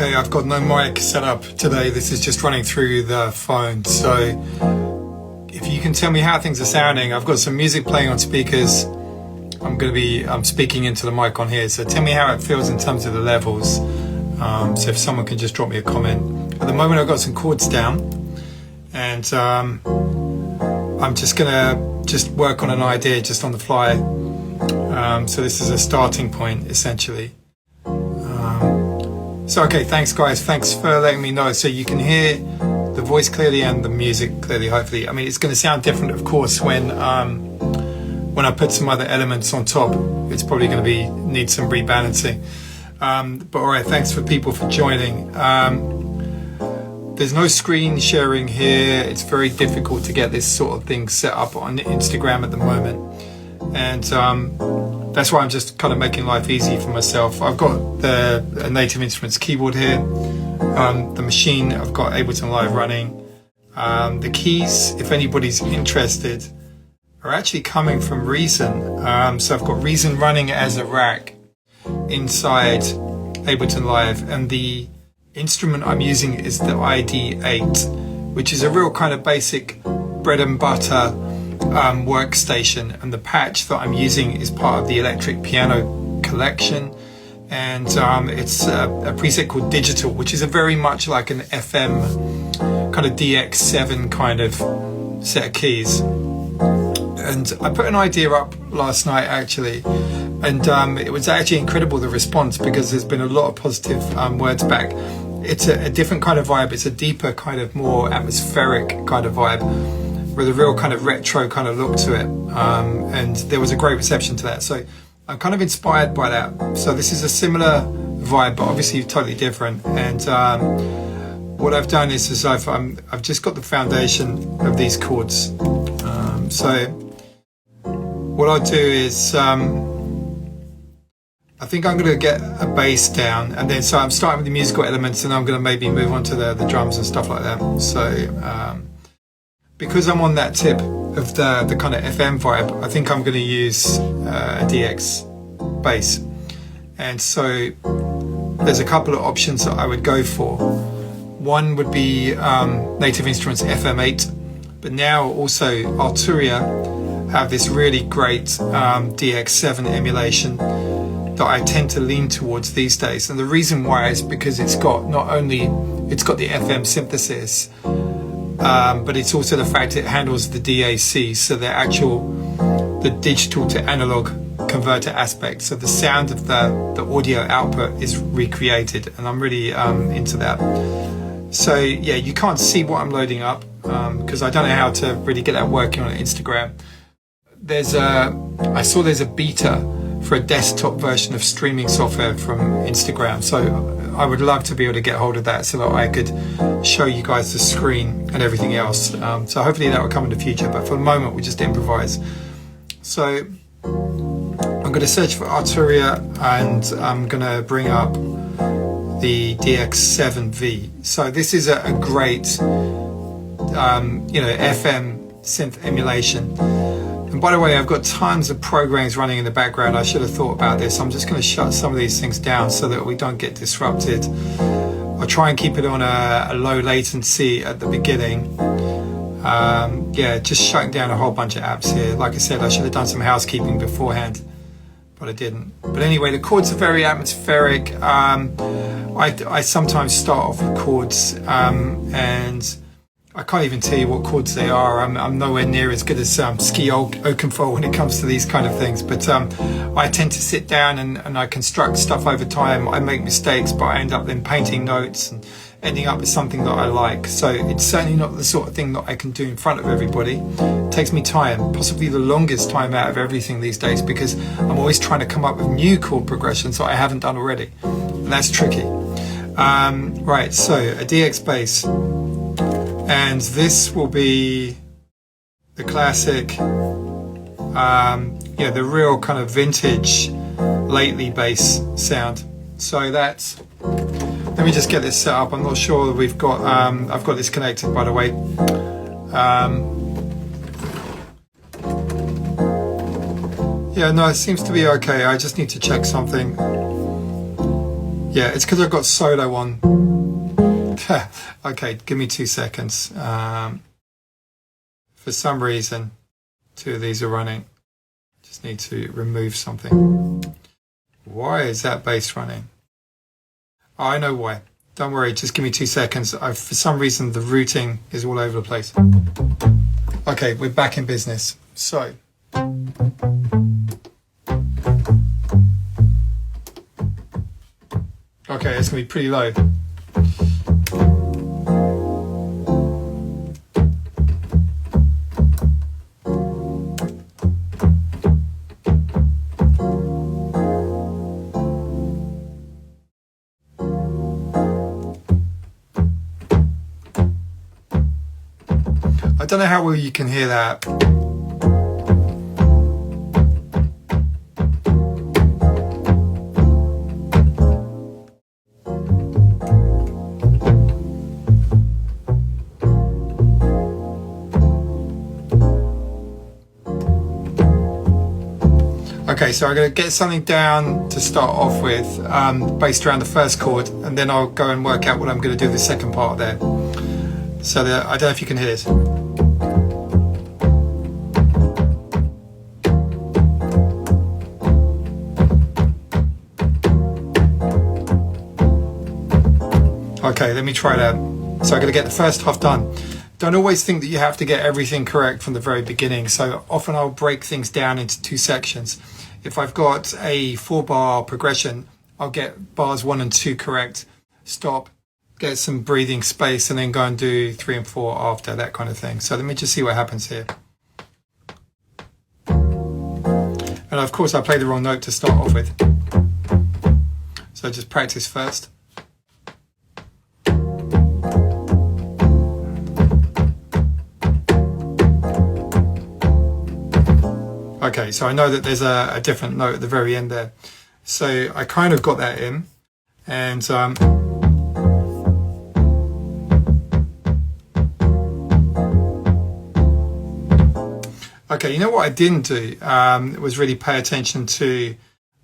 Okay, I've got no mic set up today. This is just running through the phone. So if you can tell me how things are sounding, I've got some music playing on speakers. I'm speaking into the mic on here. So tell me how it feels in terms of the levels. So if someone can just drop me a comment. At the moment, I've got some chords down, and I'm just gonna work on an idea just on the fly. So this is a starting point, essentially. So okay, thanks guys, thanks for letting me know. So you can hear the voice clearly and the music clearly, hopefully. I mean, it's going to sound different, of course, when I put some other elements on top. It's probably going to need some rebalancing. But all right, thanks for people for joining. There's no screen sharing here. It's very difficult to get this sort of thing set up on Instagram at the moment. And that's why I'm just kind of making life easy for myself. I've got the Native Instruments keyboard here, the machine, I've got Ableton Live running. The keys, if anybody's interested, are actually coming from Reason. So I've got Reason running as a rack inside Ableton Live, and the instrument I'm using is the ID8, which is a real kind of basic bread and butter workstation, and the patch that I'm using is part of the electric piano collection, and it's a preset called Digital, which is a very much like an FM kind of DX7 kind of set of keys. And I put an idea up last night actually, and it was actually incredible, the response, because there's been a lot of positive words back. It's a different kind of vibe. It's a deeper kind of more atmospheric kind of vibe, with a real kind of retro kind of look to it, and there was a great reception to that, so I'm kind of inspired by that. So this is a similar vibe, but obviously totally different. And what I've done is I've just got the foundation of these chords. So what I'll do is I think I'm going to get a bass down, and then so I'm starting with the musical elements, and I'm going to maybe move on to the drums and stuff like that. So because I'm on that tip of the kind of FM vibe, I think I'm going to use a DX bass. And so there's a couple of options that I would go for. One would be Native Instruments FM8, but now also Arturia have this really great DX7 emulation that I tend to lean towards these days. And the reason why is because it's got the FM synthesis, but it's also the fact it handles the DAC, so the digital to analog converter aspect. So the sound of the audio output is recreated, and I'm really into that. So yeah, you can't see what I'm loading up because I don't know how to really get that working on Instagram. I saw there's a beta for a desktop version of streaming software from Instagram, so I would love to be able to get hold of that so that I could show you guys the screen and everything else. So hopefully that will come in the future, but for the moment we just improvise. So I'm going to search for Arturia, and I'm going to bring up the DX7V. So this is a great FM synth emulation. And by the way, I've got tons of programs running in the background. I should have thought about this. I'm just going to shut some of these things down so that we don't get disrupted. I'll try and keep it on a low latency at the beginning. Yeah, just shutting down a whole bunch of apps here. Like I said, I should have done some housekeeping beforehand, but I didn't. But anyway, the chords are very atmospheric. I sometimes start off with chords, and I can't even tell you what chords they are. I'm nowhere near as good as Ski Oakenfold when it comes to these kind of things, but I tend to sit down and I construct stuff over time. I make mistakes, but I end up then painting notes and ending up with something that I like. So it's certainly not the sort of thing that I can do in front of everybody. It takes me time, possibly the longest time out of everything these days, because I'm always trying to come up with new chord progressions that I haven't done already, and that's tricky. Right, so a DX bass. And this will be the classic, the real kind of vintage, lately bass sound. So that's, let me just get this set up. I'm not sure that we've got, I've got this connected, by the way. Yeah, no, it seems to be okay. I just need to check something. Yeah, it's because I've got solo on. Okay, give me 2 seconds. For some reason, 2 of these are running. Just need to remove something. Why is that bass running? Oh, I know why. Don't worry, just give me 2 seconds. For some reason, the routing is all over the place. Okay, we're back in business. So. Okay, it's going to be pretty low. I don't know how well you can hear that. Okay, so I'm going to get something down to start off with, based around the first chord, and then I'll go and work out what I'm going to do the second part there. So I don't know if you can hear this. Okay, let me try that. So I'm going to get the first half done. Don't always think that you have to get everything correct from the very beginning. So often I'll break things down into 2 sections. If I've got a 4-bar progression, I'll get bars 1 and 2 correct, stop, get some breathing space, and then go and do 3 and 4 after, that kind of thing. So let me just see what happens here. And of course I played the wrong note to start off with. So just practice first. Okay, so I know that there's a different note at the very end there. So I kind of got that in. And okay, you know what I didn't do was really pay attention to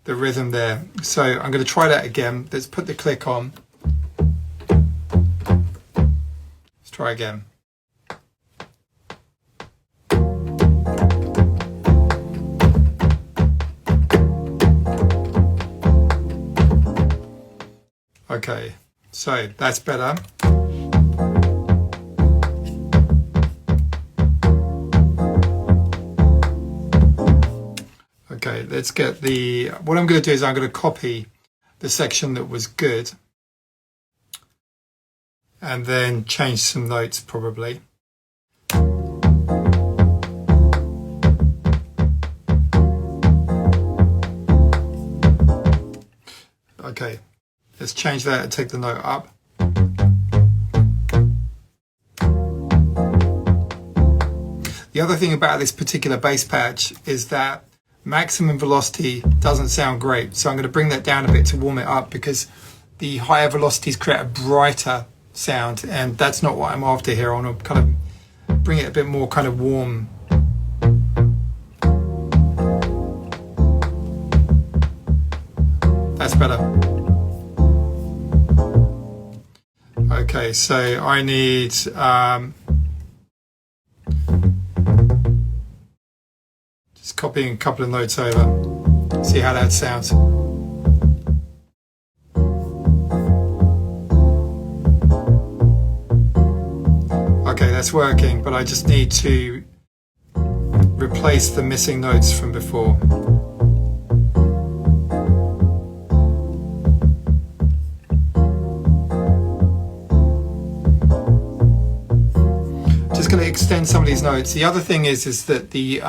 the rhythm there. So I'm going to try that again. Let's put the click on. Let's try again. Okay, so that's better. Okay, let's get what I'm going to do is I'm going to copy the section that was good and then change some notes probably. Okay. Let's change that and take the note up. The other thing about this particular bass patch is that maximum velocity doesn't sound great. So I'm going to bring that down a bit to warm it up, because the higher velocities create a brighter sound, and that's not what I'm after here. I want to kind of bring it a bit more kind of warm. That's better. Okay, so I need just copying a couple of notes over, see how that sounds. Okay, that's working, but I just need to replace the missing notes from before. Going to extend some of these notes. The other thing is that the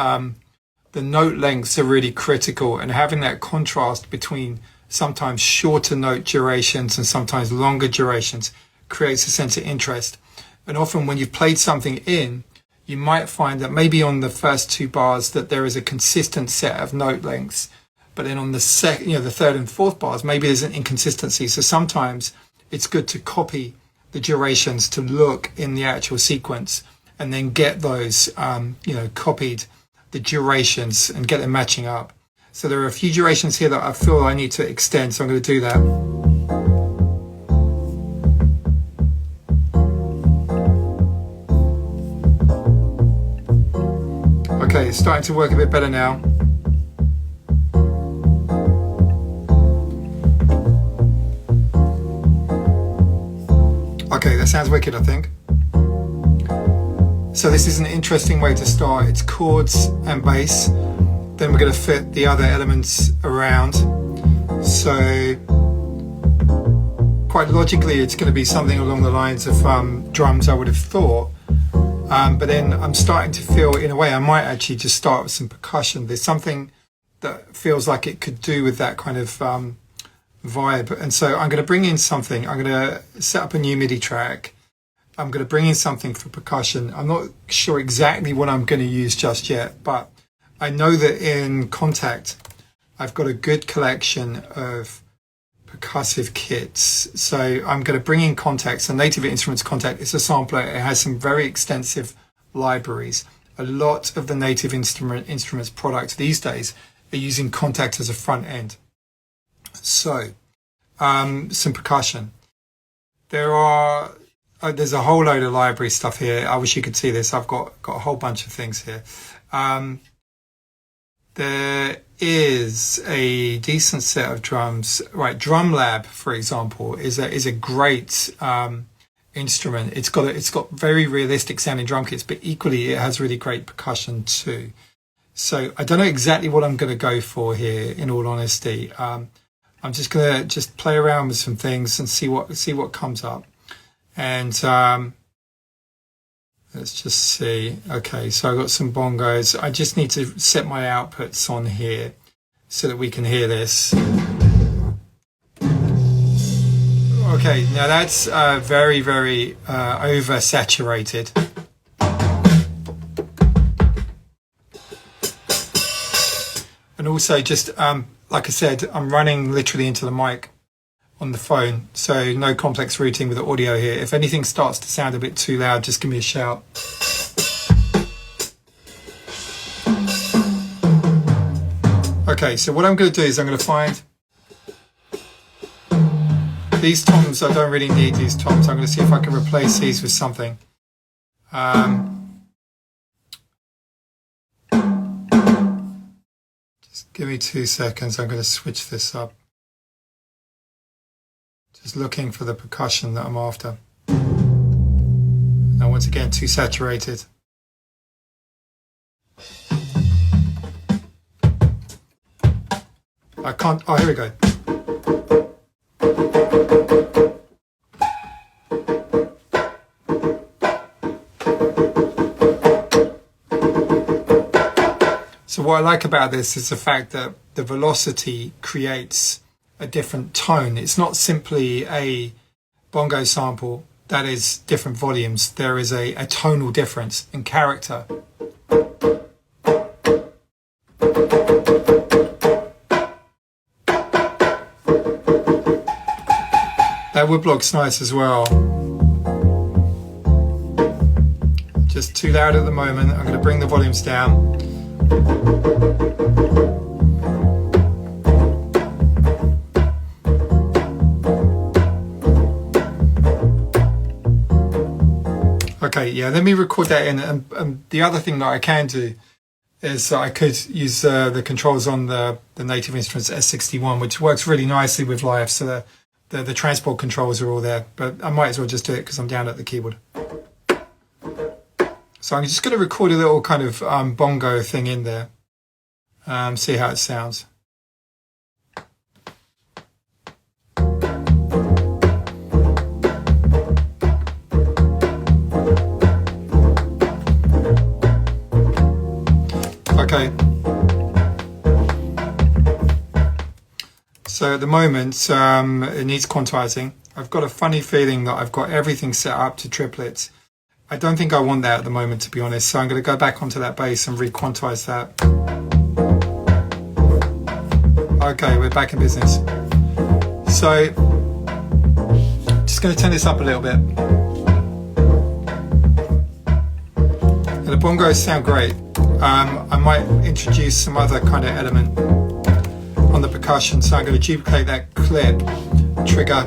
note lengths are really critical, and having that contrast between sometimes shorter note durations and sometimes longer durations creates a sense of interest. And often when you've played something in, you might find that maybe on the first 2 bars that there is a consistent set of note lengths, but then on the second, the 3rd and 4th bars, maybe there's an inconsistency. So sometimes it's good to copy the durations to look in the actual sequence, and then get those, copied, the durations, and get them matching up. So there are a few durations here that I feel I need to extend, so I'm going to do that. Okay, it's starting to work a bit better now. Okay, that sounds wicked, I think. So this is an interesting way to start. It's chords and bass. Then we're going to fit the other elements around. So quite logically, it's going to be something along the lines of drums, I would have thought. But then I'm starting to feel, in a way, I might actually just start with some percussion. There's something that feels like it could do with that kind of vibe. And so I'm going to bring in something. I'm going to set up a new MIDI track. I'm going to bring in something for percussion. I'm not sure exactly what I'm going to use just yet, but I know that in Contact, I've got a good collection of percussive kits. So I'm going to bring in Contact. So Native Instruments Contact is a sampler. It has some very extensive libraries. A lot of the Native Instruments products these days are using Contact as a front end. So some percussion. There's a whole load of library stuff here. I wish you could see this. I've got a whole bunch of things here. There is a decent set of drums. Right, Drum Lab, for example, is a great instrument. It's got very realistic sounding drum kits, but equally it has really great percussion too. So I don't know exactly what I'm going to go for here, in all honesty. I'm just going to play around with some things and see what comes up. And let's just see. Okay, so I've got some bongos. I just need to set my outputs on here so that we can hear this. Okay, now that's very, very oversaturated. And also just, like I said, I'm running literally into the mic on the phone, so no complex routing with the audio here. If anything starts to sound a bit too loud, just give me a shout. Okay, so what I'm going to do is I'm going to find these toms. I don't really need these toms. I'm going to see if I can replace these with something. Just give me 2 seconds. I'm going to switch this up. Just looking for the percussion that I'm after. Now, once again, too saturated. I can't. Oh, here we go. So what I like about this is the fact that the velocity creates a different tone. It's not simply a bongo sample that is different volumes. There is a tonal difference in character. That woodblock's nice as well. Just too loud at the moment. I'm going to bring the volumes down. Okay, yeah, let me record that in. And the other thing that I can do is I could use the controls on the Native Instruments S61, which works really nicely with live. So the transport controls are all there, but I might as well just do it because I'm down at the keyboard. So I'm just going to record a little kind of bongo thing in there, see how it sounds. Okay. So at the moment, it needs quantizing. I've got a funny feeling that I've got everything set up to triplets. I don't think I want that at the moment, to be honest. So I'm going to go back onto that bass and re-quantize that. Okay, we're back in business. So, just going to turn this up a little bit. And the bongos sound great. I might introduce some other kind of element on the percussion. So I'm going to duplicate that clip, trigger.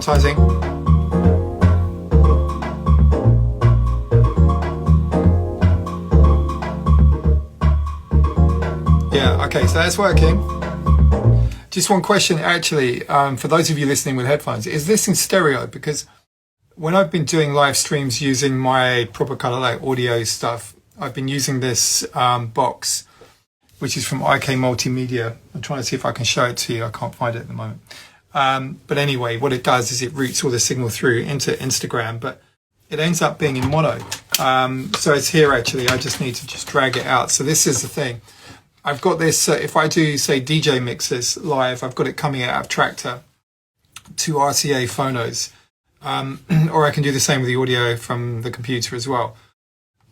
quantizing. Yeah, okay, so that's working. Just one question actually, for those of you listening with headphones, is this in stereo? Because when I've been doing live streams using my proper kind of like audio stuff, I've been using this box, which is from IK Multimedia. I'm trying to see if I can show it to you. I can't find it at the moment. But anyway, what it does is it routes all the signal through into Instagram, but it ends up being in mono. So it's here actually. I just need to just drag it out. So this is the thing. I've got this, if I do, say, DJ mixes live, I've got it coming out of Tractor to RCA phonos. Or I can do the same with the audio from the computer as well.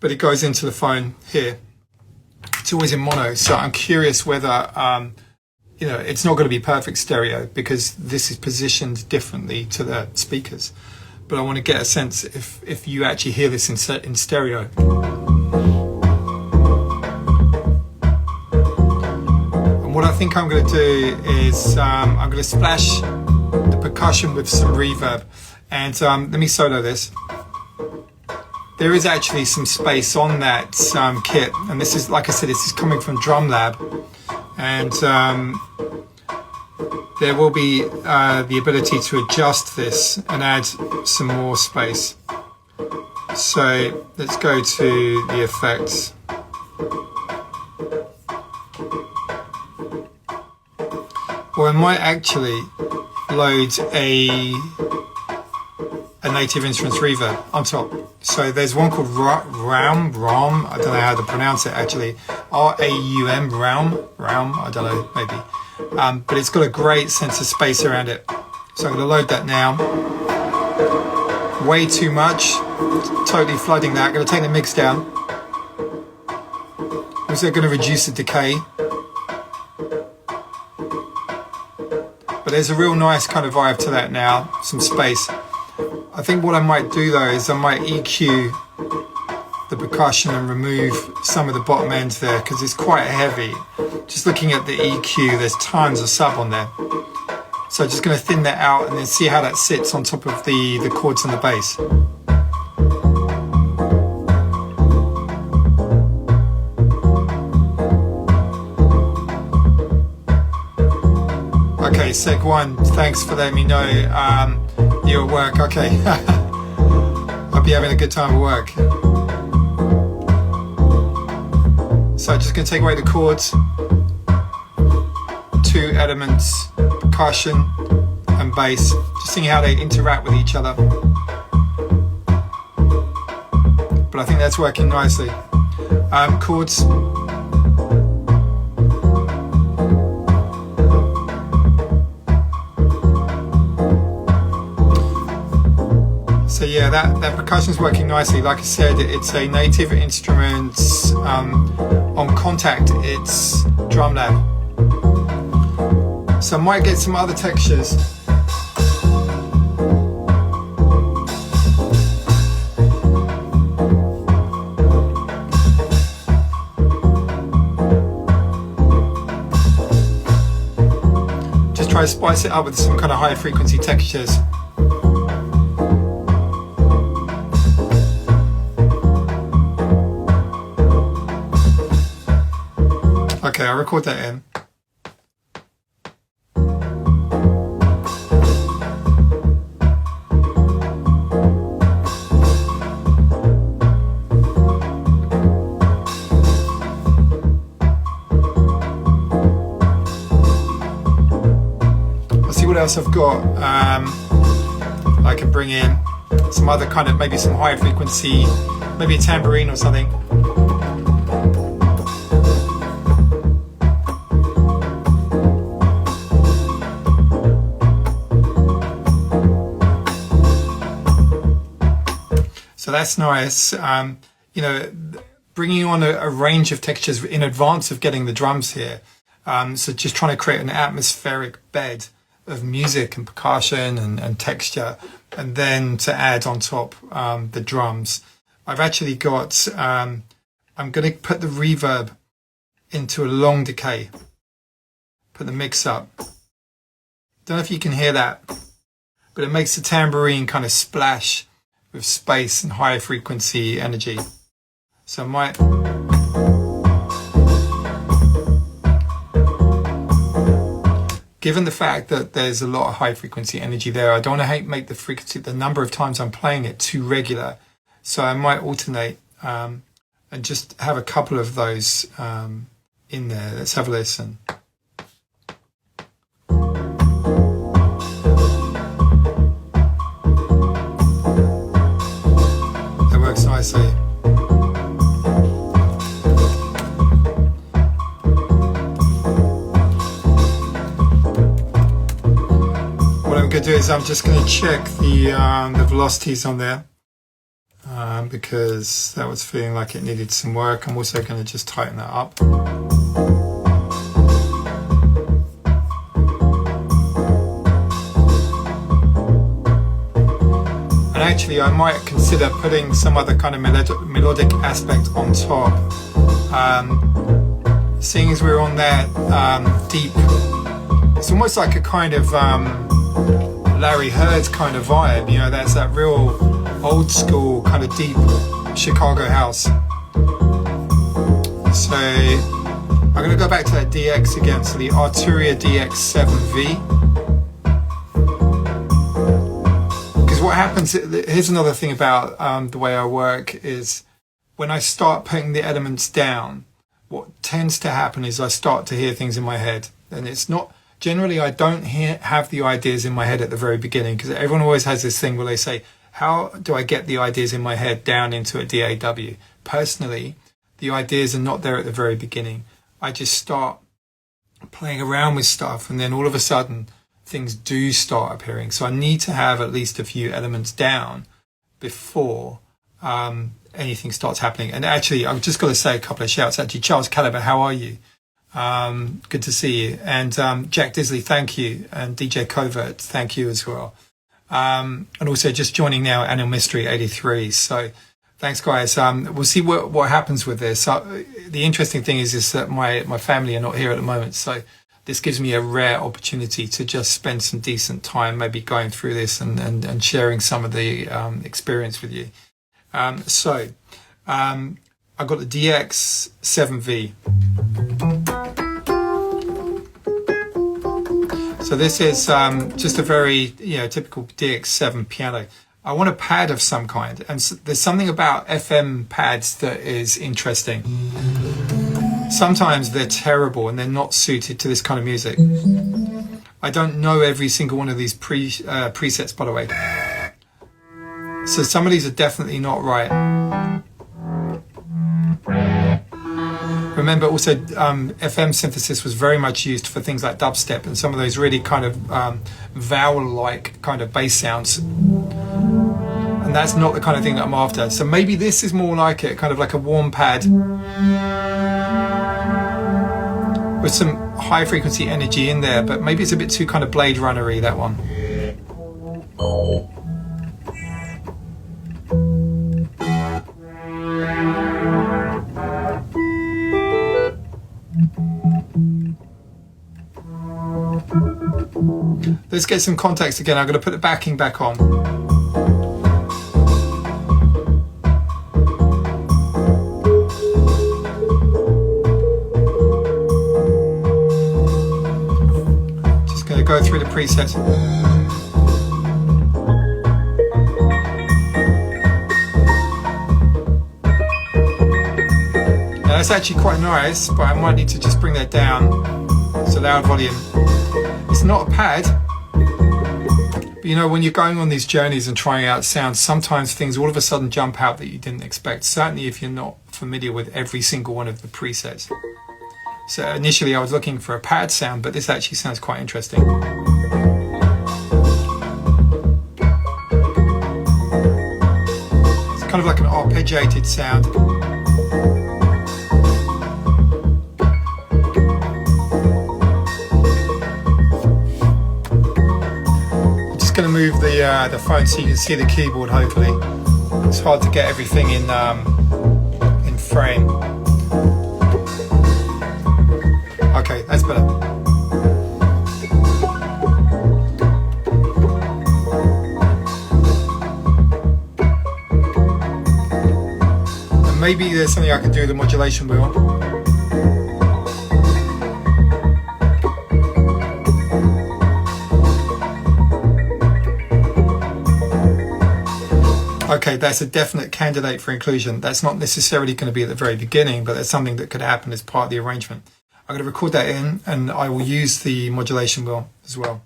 But it goes into the phone here. It's always in mono. So I'm curious whether, it's not going to be perfect stereo because this is positioned differently to the speakers. But I want to get a sense if you actually hear this in stereo. What I think I'm going to do is I'm going to splash the percussion with some reverb, and let me solo this. There is actually some space on that kit, and this is, like I said, this is coming from Drum Lab, and there will be the ability to adjust this and add some more space. So let's go to the effects. Well, I might actually load a Native Instruments reverb on top. So there's one called Raum, I don't know how to pronounce it actually. R-A-U-M, Raum, I don't know, maybe. But it's got a great sense of space around it. So I'm going to load that now. Way too much, totally flooding that. I'm going to take the mix down. Also going to reduce the decay. But there's a real nice kind of vibe to that now, some space. I think what I might do though is I might EQ the percussion and remove some of the bottom end there because it's quite heavy. Just looking at the EQ, there's tons of sub on there. So I'm just going to thin that out and then see how that sits on top of the chords and the bass. Okay, sec one, thanks for letting me know you're at work. Okay, hope you're having a good time at work. So I'm just going to take away the chords, two elements, percussion and bass, just seeing how they interact with each other. But I think that's working nicely. Chords. So yeah, that percussion's working nicely. Like I said, it's a Native Instruments on Contact. It's Drum Lab. So I might get some other textures. Just try to spice it up with some kind of high frequency textures. Okay, I'll record that in. Let's see what else I've got. I can bring in some other kind of, maybe some high frequency, maybe a tambourine or something. So that's nice, bringing on a range of textures in advance of getting the drums here. So just trying to create an atmospheric bed of music and percussion and texture, and then to add on top the drums. I've actually got, I'm going to put the reverb into a long decay, put the mix up. Don't know if you can hear that, but it makes the tambourine kind of splash with space and high frequency energy. So given the fact that there's a lot of high frequency energy there, I don't want to make the number of times I'm playing it too regular. So I might alternate and just have a couple of those in there. Let's have a listen. That works nicely. What I'm going to do is I'm just going to check the velocities on there. Because that was feeling like it needed some work. I'm also going to just tighten that up. And actually I might consider putting some other kind of melodic aspect on top. Seeing as we're on that deep, it's almost like a kind of Larry Heard kind of vibe, you know, that's that real old school kind of deep Chicago house. So I'm going to go back to that DX again, so the Arturia DX7V. Because what happens, here's another thing about the way I work, is when I start putting the elements down, what tends to happen is I start to hear things in my head. And it's not, generally I don't have the ideas in my head at the very beginning, because everyone always has this thing where they say, how do I get the ideas in my head down into a DAW? Personally, the ideas are not there at the very beginning. I just start playing around with stuff, and then all of a sudden things do start appearing. So I need to have at least a few elements down before anything starts happening. And actually, I've just got to say a couple of shouts. Actually, Charles Caliber, how are you? Good to see you. And Jack Disley, thank you. And DJ Covert, thank you as well. And also just joining now, Annual Mystery 83. So thanks, guys. We'll see what happens with this. The interesting thing is that my family are not here at the moment. So this gives me a rare opportunity to just spend some decent time maybe going through this and sharing some of the experience with you. So I've got the DX7V. So this is just a very typical DX7 piano. I want a pad of some kind, and there's something about FM pads that is interesting. Sometimes they're terrible and they're not suited to this kind of music. I don't know every single one of these presets, by the way. So some of these are definitely not right. Remember also FM synthesis was very much used for things like dubstep and some of those really kind of vowel-like kind of bass sounds. And that's not the kind of thing that I'm after. So maybe this is more like it, kind of like a warm pad with some high frequency energy in there, but maybe it's a bit too kind of Blade Runner-y, that one. Let's get some context again. I'm going to put the backing back on. Just going to go through the presets. Now that's actually quite nice, but I might need to just bring that down. It's a loud volume. It's not a pad. But you know, when you're going on these journeys and trying out sounds, sometimes things all of a sudden jump out that you didn't expect, certainly if you're not familiar with every single one of the presets. So initially I was looking for a pad sound, but this actually sounds quite interesting. It's kind of like an arpeggiated sound. Going to move the phone so you can see the keyboard. Hopefully, it's hard to get everything in frame. Okay, that's better. maybe there's something I can do with the modulation wheel. Okay, that's a definite candidate for inclusion. That's not necessarily going to be at the very beginning, but that's something that could happen as part of the arrangement. I'm going to record that in, and I will use the modulation wheel as well.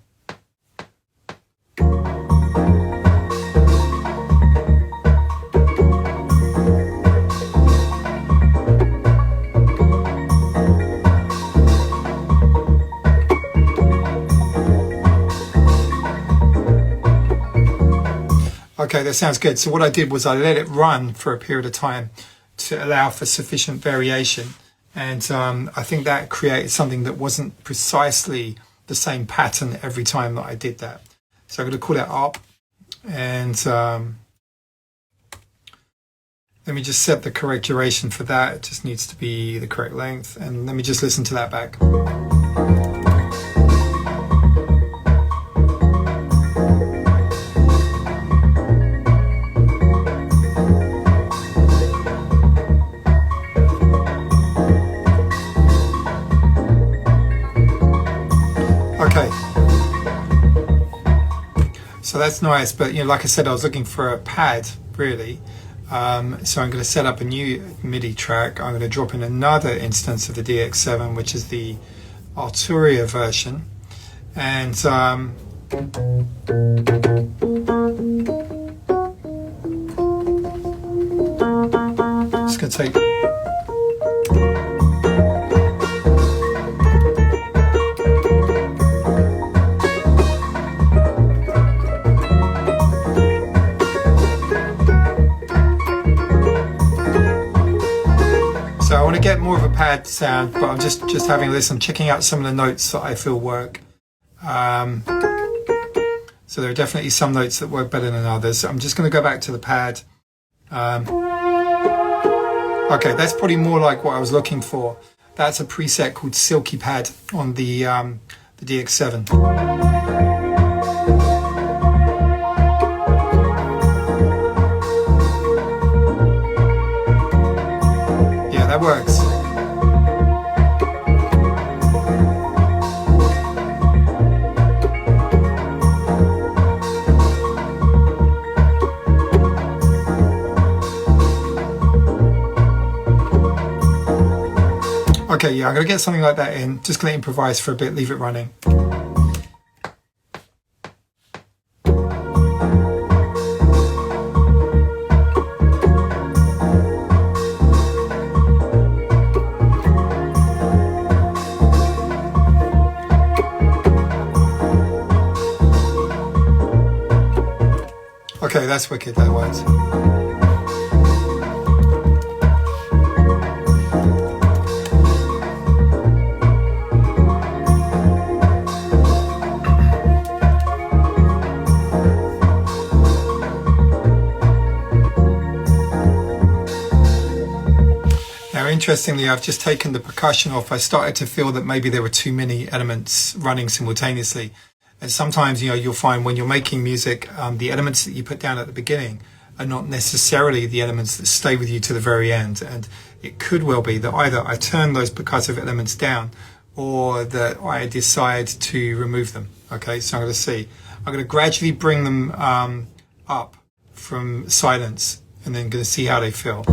Okay, that sounds good. So what I did was I let it run for a period of time to allow for sufficient variation. And I think that created something that wasn't precisely the same pattern every time that I did that. So I'm going to call that up. And let me just set the correct duration for that. It just needs to be the correct length. And let me just listen to that back. Okay, so that's nice, but like I said, I was looking for a pad really, so I'm going to set up a new MIDI track. I'm going to drop in another instance of the DX7, which is the Arturia version, and it's going to take. So I want to get more of a pad sound, but I'm just having a listen, checking out some of the notes that I feel work. So there are definitely some notes that work better than others. So I'm just going to go back to the pad. Okay, that's probably more like what I was looking for. That's a preset called Silky Pad on the DX7. That works. Okay, yeah, I'm going to get something like that in. Just going to improvise for a bit, leave it running. Okay, that's wicked, that works. Now, interestingly, I've just taken the percussion off. I started to feel that maybe there were too many elements running simultaneously. And sometimes, you'll find when you're making music, the elements that you put down at the beginning are not necessarily the elements that stay with you to the very end. And it could well be that either I turn those percussive elements down or that I decide to remove them. Okay, so I'm going to see. I'm going to gradually bring them up from silence and then going to see how they feel.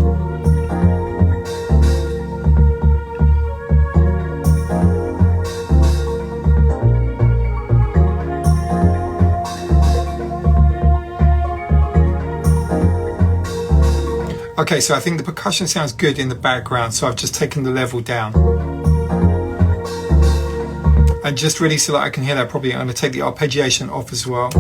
Okay, so I think the percussion sounds good in the background, so I've just taken the level down. And just really so that I can hear that properly, I'm going to take the arpeggiation off as well.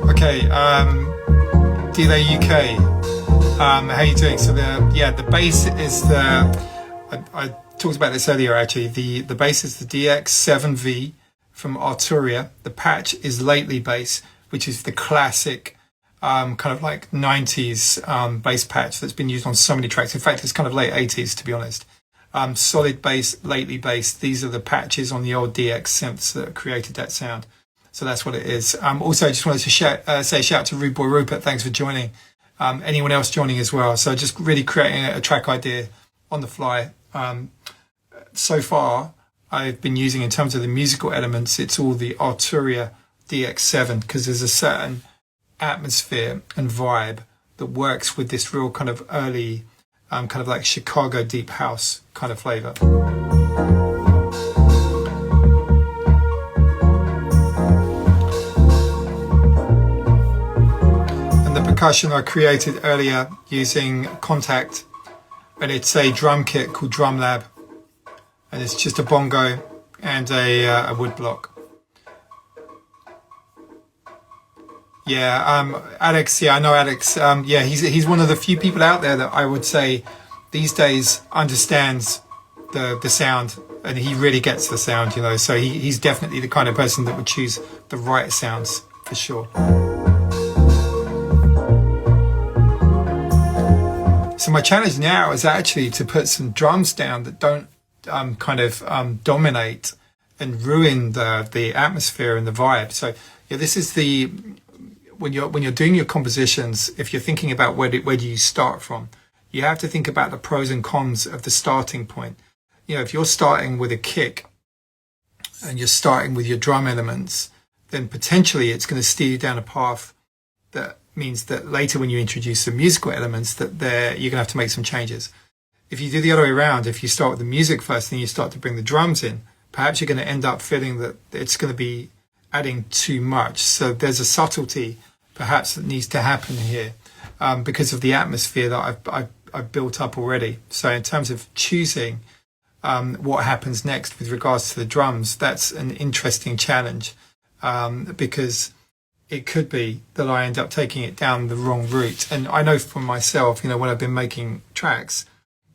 Okay, Delay UK, how you doing? So the bass is I talked about this earlier actually, the bass is the DX7V from Arturia. The patch is Lately bass, which is the classic kind of like 90s bass patch that's been used on so many tracks. In fact, it's kind of late 80s, to be honest. Solid bass, lately bass. These are the patches on the old DX synths that created that sound. So that's what it is. Also, I just wanted to say a shout out to Rude Boy Rupert. Thanks for joining. Anyone else joining as well. So just really creating a track idea on the fly. So far, I've been using, in terms of the musical elements, it's all the Arturia DX7, because there's a certain atmosphere and vibe that works with this real kind of early, kind of like Chicago deep house kind of flavor. And the percussion I created earlier using Contact, and it's a drum kit called Drum Lab, and it's just a bongo and a wood block. Yeah, Alex. Yeah, I know Alex. Yeah, he's one of the few people out there that I would say these days understands the sound, and he really gets the sound. You know, so he's definitely the kind of person that would choose the right sounds for sure. So my challenge now is actually to put some drums down that don't kind of dominate and ruin the atmosphere and the vibe. So yeah, this is the when you're doing your compositions, if you're thinking about where do you start from, you have to think about the pros and cons of the starting point. You know, if you're starting with a kick and you're starting with your drum elements, then potentially it's going to steer you down a path that means that later when you introduce some musical elements, that you're going to have to make some changes. If you do the other way around, if you start with the music first, then you start to bring the drums in, perhaps you're going to end up feeling that it's going to be adding too much. So there's a subtlety perhaps that needs to happen here because of the atmosphere that I've built up already. So in terms of choosing what happens next with regards to the drums, that's an interesting challenge because it could be that I end up taking it down the wrong route. And I know for myself, you know, when I've been making tracks,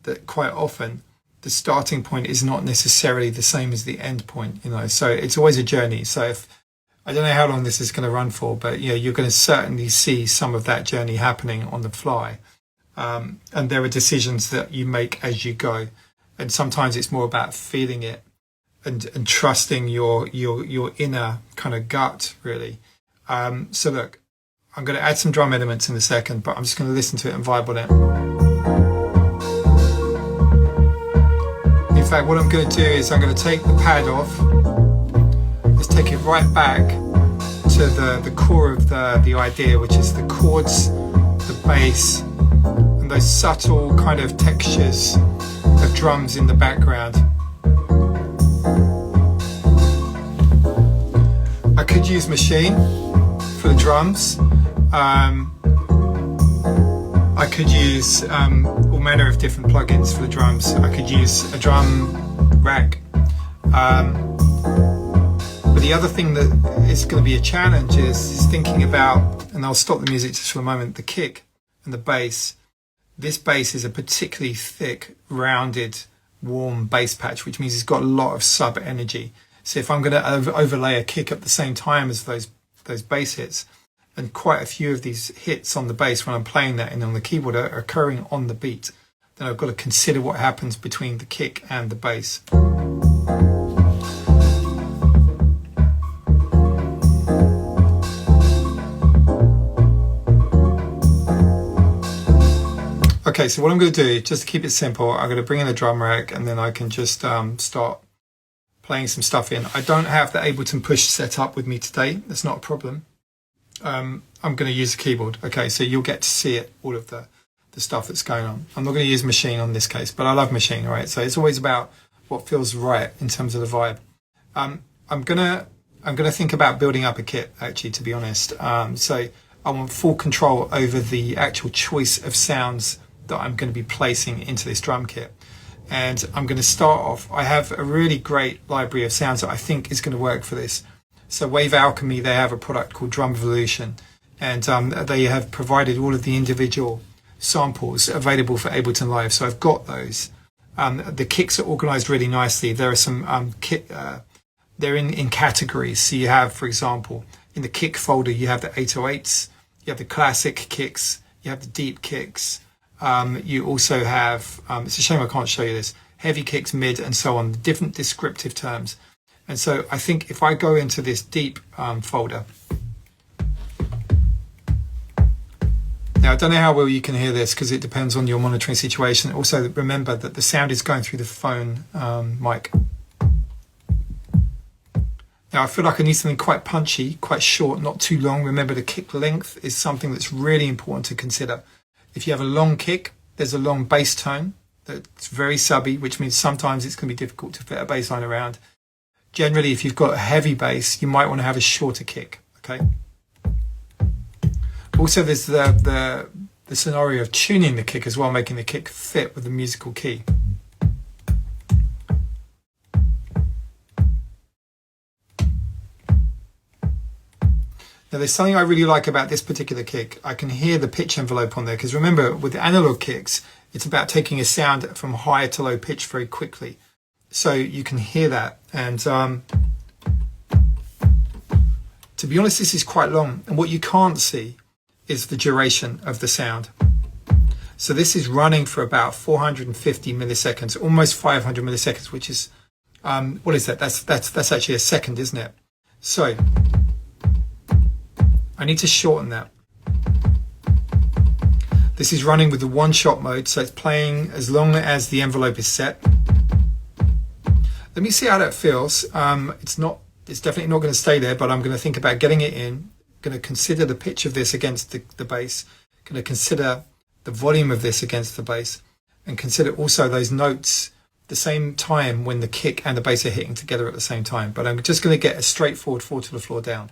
that quite often the starting point is not necessarily the same as the end point, you know, so it's always a journey. So if I don't know how long this is going to run for, but you know, you're going to certainly see some of that journey happening on the fly. And there are decisions that you make as you go. And sometimes it's more about feeling it and trusting your inner kind of gut, really. So look, I'm going to add some drum elements in a second, but I'm just going to listen to it and vibe on it. In fact, what I'm going to do is I'm going to take the pad off. Let's take it right back to the core of the idea, which is the chords, the bass, and those subtle kind of textures of drums in the background. I could use Machine for the drums. I could use all manner of different plugins for the drums. I could use a drum rack. But the other thing that is going to be a challenge is thinking about, and I'll stop the music just for a moment, the kick and the bass. This bass is a particularly thick, rounded, warm bass patch, which means it's got a lot of sub energy. So if I'm going to overlay a kick at the same time as those bass hits, and quite a few of these hits on the bass when I'm playing that and on the keyboard are occurring on the beat, then I've got to consider what happens between the kick and the bass. Okay, so what I'm going to do, just to keep it simple, I'm going to bring in a drum rack and then I can just start playing some stuff in. I don't have the Ableton push set up with me today. That's not a problem. I'm going to use a keyboard. Okay, so you'll get to see it, all of the stuff that's going on. I'm not going to use Machine on this case, but I love Machine, all right? So it's always about what feels right in terms of the vibe. I'm going to think about building up a kit, actually, to be honest. So I want full control over the actual choice of sounds that I'm going to be placing into this drum kit. And I'm going to start off, I have a really great library of sounds that I think is going to work for this. So Wave Alchemy, they have a product called Drum Evolution, and they have provided all of the individual samples available for Ableton Live. So I've got those. The kicks are organized really nicely. There are some they're in categories. So you have, for example, in the kick folder, you have the 808s, You have the classic kicks, you have the deep kicks, you also have, it's a shame I can't show you this, heavy kicks, mid, and so on, different descriptive terms. And so I think if I go into this deep folder, now I don't know how well you can hear this because it depends on your monitoring situation. Also remember that the sound is going through the phone mic. Now I feel like I need something quite punchy, quite short, not too long. Remember, the kick length is something that's really important to consider. If you have a long kick, there's a long bass tone that's very subby, which means sometimes it's going to be difficult to fit a bass line around. Generally, if you've got a heavy bass, you might want to have a shorter kick, okay? Also, there's the scenario of tuning the kick as well, making the kick fit with the musical key. Now, there's something I really like about this particular kick. I can hear the pitch envelope on there, because remember, with analog kicks, it's about taking a sound from high to low pitch very quickly. So you can hear that. And to be honest, this is quite long. And what you can't see is the duration of the sound. So this is running for about 450 milliseconds, almost 500 milliseconds, which is, what is that? That's actually a second, isn't it? So I need to shorten that. This is running with the one-shot mode, so it's playing as long as the envelope is set. Let me see how that feels. It's definitely not going to stay there, but I'm going to think about getting it in. Going to consider the pitch of this against the bass. Going to consider the volume of this against the bass, and consider also those notes the same time when the kick and the bass are hitting together at the same time. But I'm just going to get a straightforward 4 to the floor down.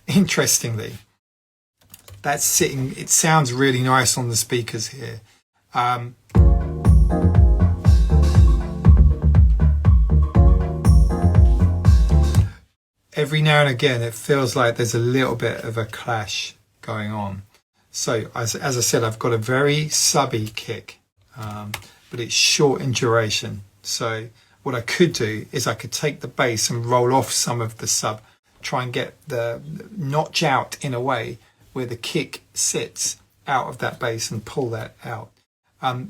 Interestingly, that's sitting, it sounds really nice on the speakers here. Every now and again it feels like there's a little bit of a clash going on. So as I said, I've got a very subby kick, but it's short in duration. So what I could do is I could take the bass and roll off some of the sub, try and get the notch out in a way where the kick sits out of that bass and pull that out.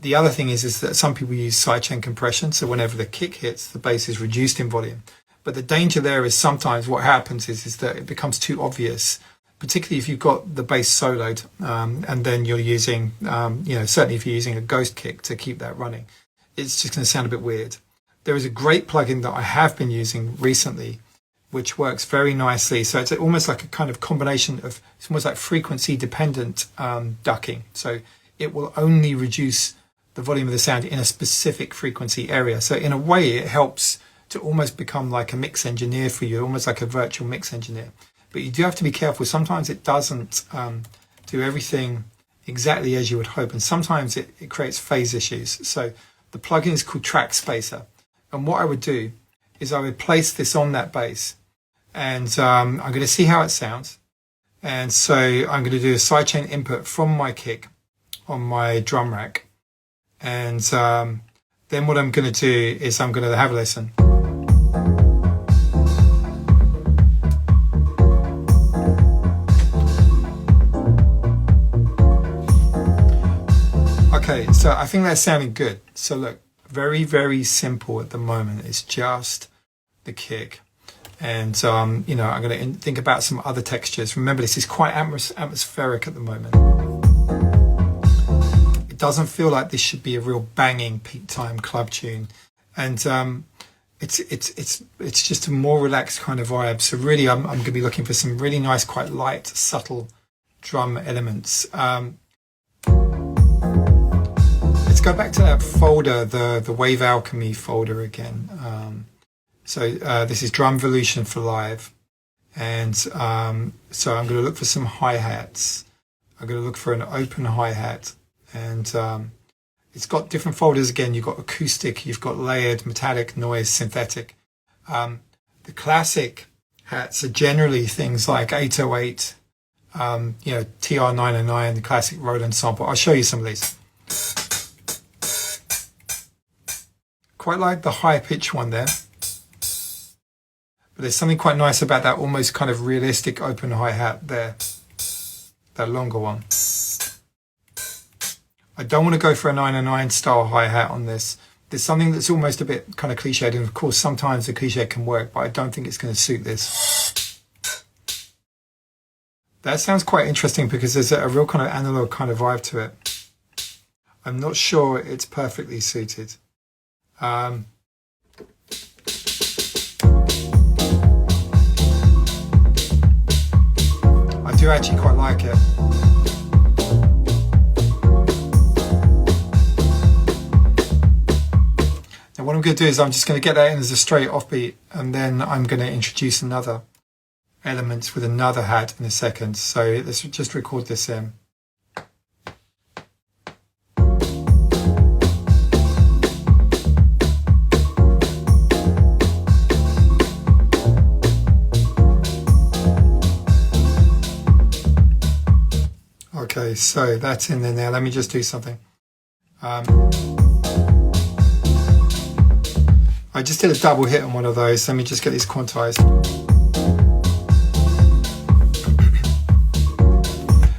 The other thing is that some people use sidechain compression, so whenever the kick hits, the bass is reduced in volume. But the danger there is sometimes what happens is that it becomes too obvious, particularly if you've got the bass soloed, and then you're using, certainly if you're using a ghost kick to keep that running, it's just going to sound a bit weird. There is a great plugin that I have been using recently, which works very nicely. So it's almost like a kind of combination of, it's almost like frequency dependent ducking. So it will only reduce the volume of the sound in a specific frequency area. So in a way, it helps to almost become like a mix engineer for you, almost like a virtual mix engineer. But you do have to be careful. Sometimes it doesn't do everything exactly as you would hope. And sometimes it creates phase issues. So the plugin is called Track Spacer. And what I would do is I would place this on that bass, and I'm going to see how it sounds. And so I'm going to do a sidechain input from my kick on my drum rack. And then what I'm going to do is I'm going to have a listen. Okay, so I think that's sounding good. So look, very, very simple at the moment. It's just the kick. And, I'm going to think about some other textures. Remember, this is quite atmospheric at the moment. It doesn't feel like this should be a real banging peak time club tune. And it's just a more relaxed kind of vibe. So really, I'm going to be looking for some really nice, quite light, subtle drum elements. Let's go back to that folder, the Wave Alchemy folder again. This is Drumvolution for Live. And so I'm going to look for some hi-hats. I'm going to look for an open hi-hat. And it's got different folders again. You've got acoustic, you've got layered, metallic, noise, synthetic. The classic hats are generally things like 808, you know, TR-909, the classic Roland sample. I'll show you some of these. Quite like the high pitch one there. But there's something quite nice about that almost kind of realistic open hi-hat there. That longer one. I don't want to go for a 909 style hi-hat on this. There's something that's almost a bit kind of cliched, and of course sometimes the cliche can work, but I don't think it's going to suit this. That sounds quite interesting because there's a real kind of analog kind of vibe to it. I'm not sure it's perfectly suited. I do actually quite like it. Now what I'm going to do is I'm just going to get that in as a straight offbeat, and then I'm going to introduce another element with another hat in a second. So let's just record this in. Okay, so that's in there now. Let me just do something. I just did a double hit on one of those. Let me just get these quantized.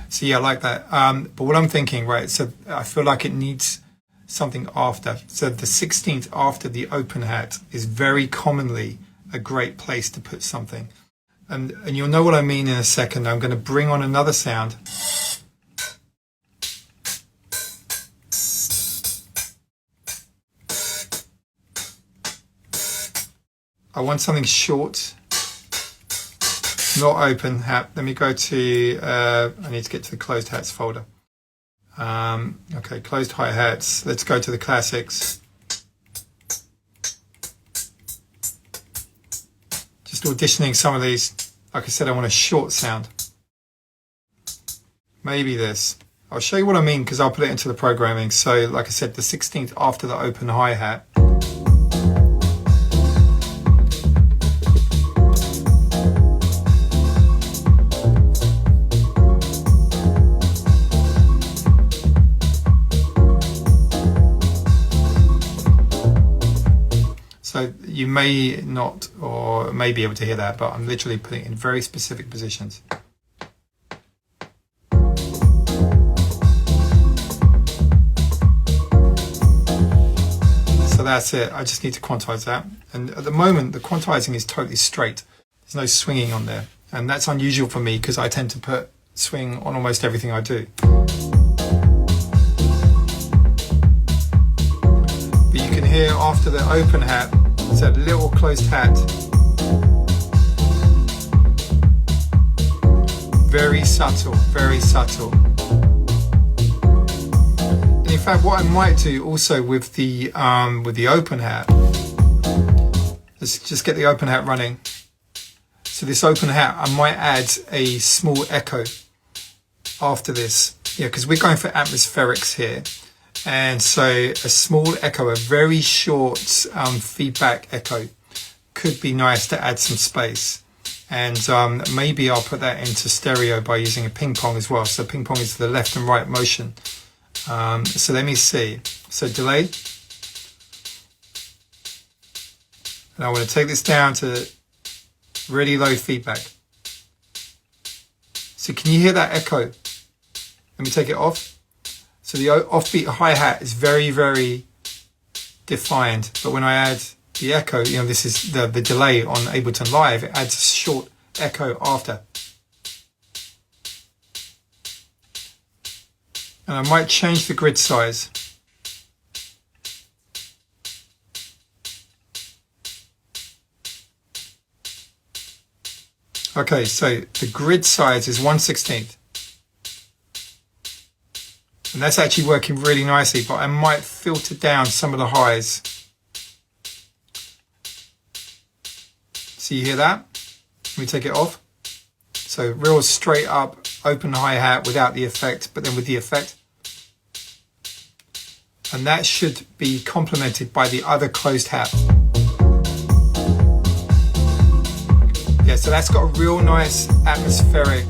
So yeah, I like that. But what I'm thinking, right, so I feel like it needs something after. So the 16th after the open hat is very commonly a great place to put something. And you'll know what I mean in a second. I'm going to bring on another sound. I want something short, not open hat. Let me go to, I need to get to the closed hats folder. Okay, closed hi-hats. Let's go to the classics. Just auditioning some of these. Like I said, I want a short sound. Maybe this. I'll show you what I mean because I'll put it into the programming. So like I said, the 16th after the open hi-hat. So you may not or may be able to hear that, but I'm literally putting it in very specific positions. So that's it. I just need to quantize that. And at the moment, the quantizing is totally straight. There's no swinging on there. And that's unusual for me because I tend to put swing on almost everything I do. But you can hear after the open hat, it's a little closed hat. Very subtle, very subtle. And in fact, what I might do also with the open hat, let's just get the open hat running. So this open hat, I might add a small echo after this. Yeah, because we're going for atmospherics here. And so a small echo, a very short feedback echo could be nice to add some space. And maybe I'll put that into stereo by using a ping pong as well. So ping pong is the left and right motion. So let me see. So delay. And I want to take this down to really low feedback. So can you hear that echo? Let me take it off. So the offbeat hi-hat is very, very defined. But when I add the echo, you know, this is the delay on Ableton Live, it adds a short echo after. And I might change the grid size. Okay, so the grid size is 1/16. And that's actually working really nicely, but I might filter down some of the highs. So you hear that? Let me take it off. So real straight up, open hi-hat without the effect, but then with the effect. And that should be complemented by the other closed hat. Yeah, so that's got a real nice atmospheric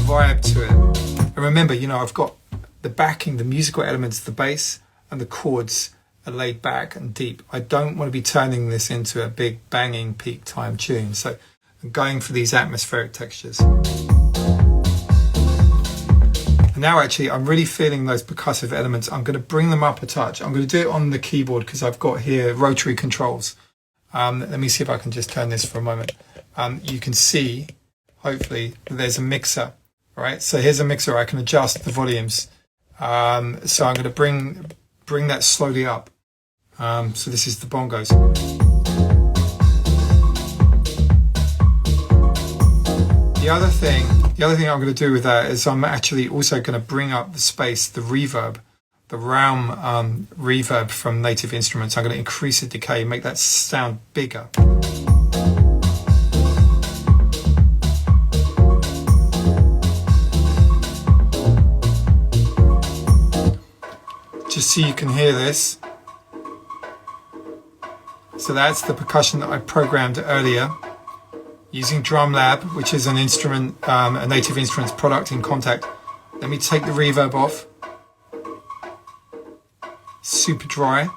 vibe to it. And remember, you know, I've got the backing, the musical elements, the bass and the chords are laid back and deep. I don't want to be turning this into a big banging peak time tune. So I'm going for these atmospheric textures. And now actually I'm really feeling those percussive elements. I'm going to bring them up a touch. I'm going to do it on the keyboard because I've got here rotary controls. Let me see if I can just turn this for a moment. You can see, hopefully, that there's a mixer, right? So here's a mixer. I can adjust the volumes. So I'm going to bring that slowly up. So this is the bongos. The other thing I'm going to do with that is I'm actually also going to bring up the space, the reverb, the realm reverb from Native Instruments. I'm going to increase the decay, make that sound bigger. Just so you can hear this. So that's the percussion that I programmed earlier using DrumLab, which is an instrument, a Native Instruments product in Contact. Let me take the reverb off. Super dry,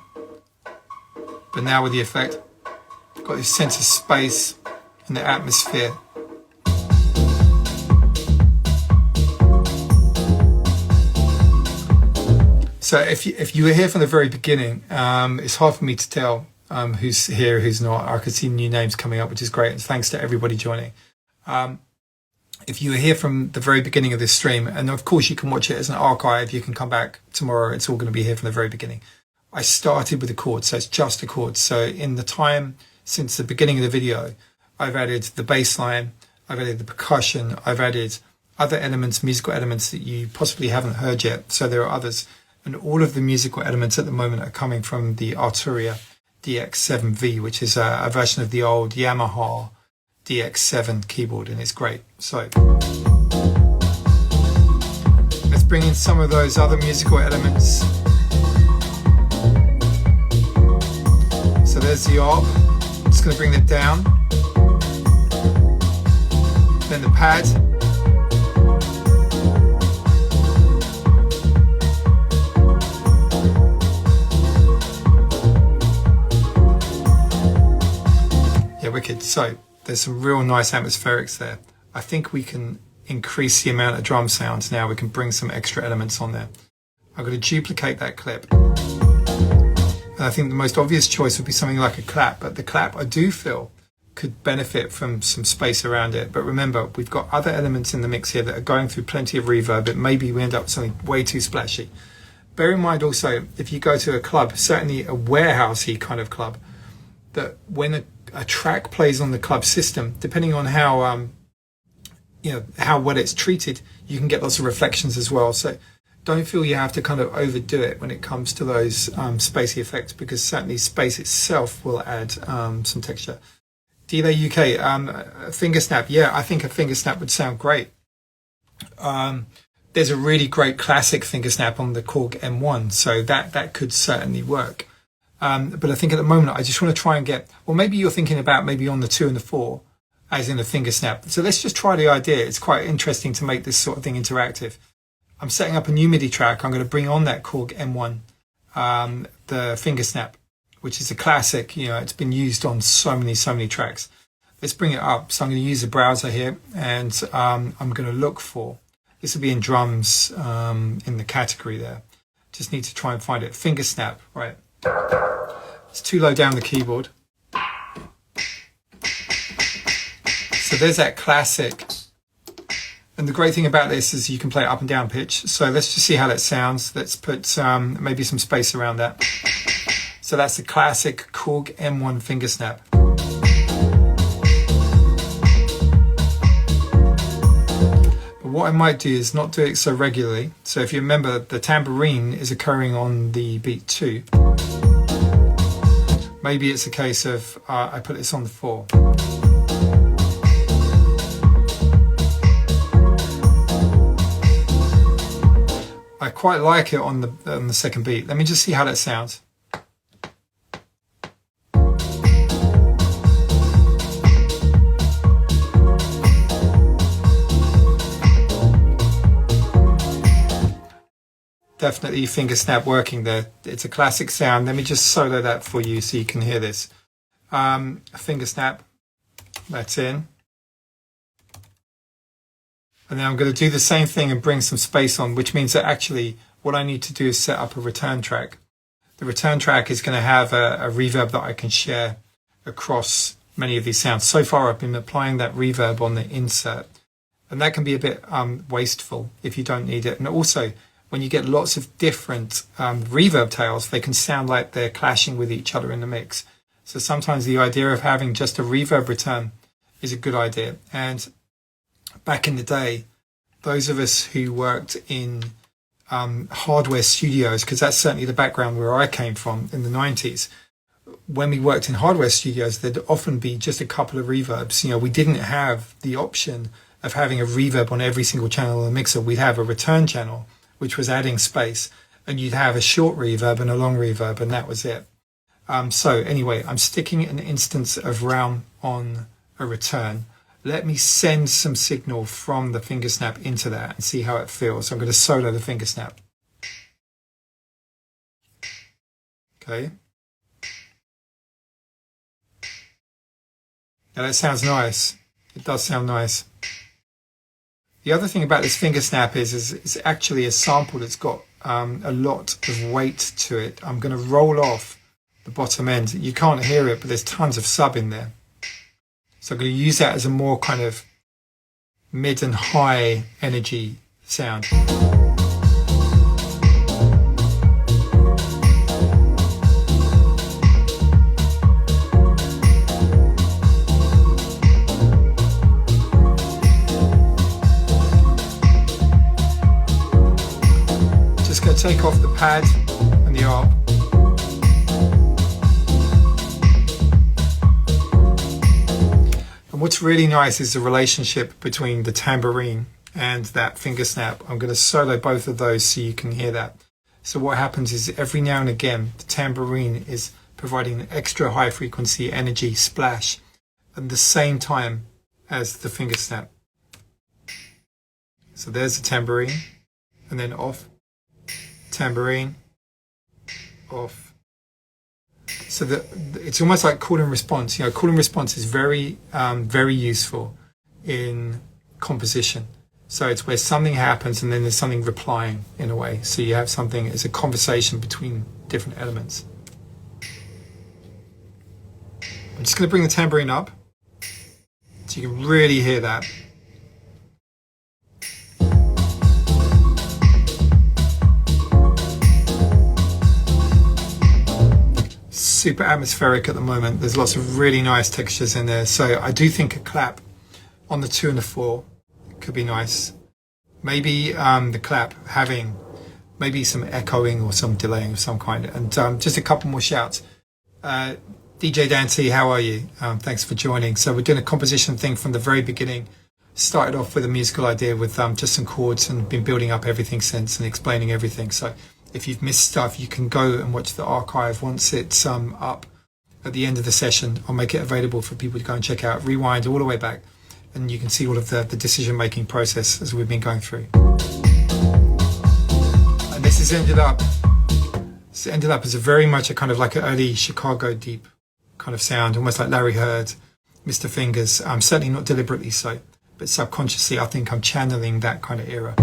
but now with the effect, I've got this sense of space and the atmosphere. So if you were here from the very beginning, it's hard for me to tell who's here, who's not. I could see new names coming up, which is great. And thanks to everybody joining. If you were here from the very beginning of this stream, and of course you can watch it as an archive, you can come back tomorrow. It's all going to be here from the very beginning. I started with the chords, so it's just the chords. So in the time since the beginning of the video, I've added the bass line, I've added the percussion, I've added other elements, musical elements that you possibly haven't heard yet. So there are others. And all of the musical elements at the moment are coming from the Arturia DX7V, which is a version of the old Yamaha DX7 keyboard, and it's great. So let's bring in some of those other musical elements. So there's the arp. I'm just going to bring that down. Then the pad. Yeah, wicked. So there's some real nice atmospherics there. I think we can increase the amount of drum sounds now. We can bring some extra elements on there. I'm going to duplicate that clip. And I think the most obvious choice would be something like a clap, but the clap I do feel could benefit from some space around it. But remember, we've got other elements in the mix here that are going through plenty of reverb, but maybe we end up with something way too splashy. Bear in mind also, if you go to a club, certainly a warehousey kind of club, that when a track plays on the club system, depending on how how well it's treated, you can get lots of reflections as well. So don't feel you have to kind of overdo it when it comes to those spacey effects, because certainly space itself will add some texture. Delay UK, a finger snap. Yeah, I think a finger snap would sound great. There's a really great classic finger snap on the Korg M1, so that could certainly work. But I think at the moment, I just want to try and get, or maybe you're thinking about maybe on the 2 and the 4, as in a finger snap. So let's just try the idea. It's quite interesting to make this sort of thing interactive. I'm setting up a new MIDI track. I'm going to bring on that Korg M1, the finger snap, which is a classic. You know, it's been used on so many tracks. Let's bring it up. So I'm going to use the browser here, and I'm going to look for, this will be in drums in the category there. Just need to try and find it. Finger snap, right. It's too low down the keyboard. So there's that classic. And the great thing about this is you can play it up and down pitch. So let's just see how that sounds. Let's put maybe some space around that. So that's the classic Korg M1 finger snap. But what I might do is not do it so regularly. So if you remember, the tambourine is occurring on the beat 2. Maybe it's a case of I put this on the 4. I quite like it on the second beat. Let me just see how that sounds. definitely finger snap working there. It's a classic sound. Let me just solo that for you so you can hear this. Finger snap, that's in. And then I'm going to do the same thing and bring some space on, which means that actually what I need to do is set up a return track. The return track is going to have a reverb that I can share across many of these sounds. So far I've been applying that reverb on the insert, and that can be a bit wasteful if you don't need it. And also, when you get lots of different reverb tails, they can sound like they're clashing with each other in the mix. So sometimes the idea of having just a reverb return is a good idea. And back in the day, those of us who worked in hardware studios, because that's certainly the background where I came from in the 90s, when we worked in hardware studios, there'd often be just a couple of reverbs. You know, we didn't have the option of having a reverb on every single channel of the mixer. We'd have a return channel, which was adding space, and you'd have a short reverb and a long reverb, and that was it. So anyway, I'm sticking an instance of realm on a return. Let me send some signal from the finger snap into that and see how it feels. So I'm going to solo the finger snap. Okay. Now that sounds nice. It does sound nice. The other thing about this finger snap is it's actually a sample that's got a lot of weight to it. I'm going to roll off the bottom end. You can't hear it, but there's tons of sub in there. So I'm going to use that as a more kind of mid and high energy sound. Just going to take off the pad and the arp. What's really nice is the relationship between the tambourine and that finger snap. I'm going to solo both of those so you can hear that. So what happens is every now and again, the tambourine is providing an extra high frequency energy splash at the same time as the finger snap. So there's the tambourine, and then off, tambourine, off. So it's almost like call and response. You know, call and response is very, very useful in composition. So it's where something happens and then there's something replying in a way. So you have something, it's a conversation between different elements. I'm just going to bring the tambourine up so you can really hear that. Super atmospheric at the moment. There's lots of really nice textures in there. So I do think a clap on the 2 and the 4 could be nice. Maybe the clap having maybe some echoing or some delaying of some kind. And just a couple more shouts. DJ Dante, how are you? Thanks for joining. So we're doing a composition thing from the very beginning. Started off with a musical idea with just some chords and been building up everything since and explaining everything. So if you've missed stuff, you can go and watch the archive once it's up at the end of the session. I'll make it available for people to go and check out, rewind all the way back, and you can see all of the decision-making process as we've been going through. And this has ended up as a very much a kind of like an early Chicago deep kind of sound, almost like Larry Heard, Mr. Fingers. Certainly not deliberately so, but subconsciously I think I'm channeling that kind of era.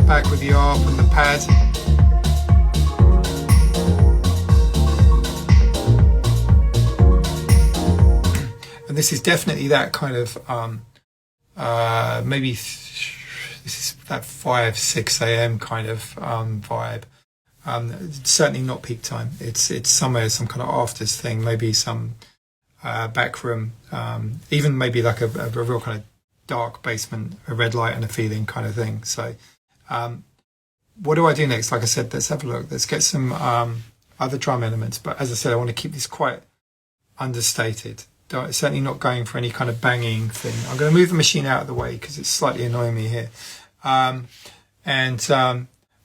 Back with the arp and the pad. And this is definitely that kind of maybe this is that 5-6 a.m. kind of vibe. It's certainly not peak time. It's somewhere, some kind of afters thing, maybe some back room, even maybe like a real kind of dark basement, a red light and a feeling kind of thing. So what do I do next? Like I said, let's have a look. Let's get some other drum elements. But as I said, I want to keep this quite understated. Certainly not going for any kind of banging thing. I'm going to move the machine out of the way because it's slightly annoying me here.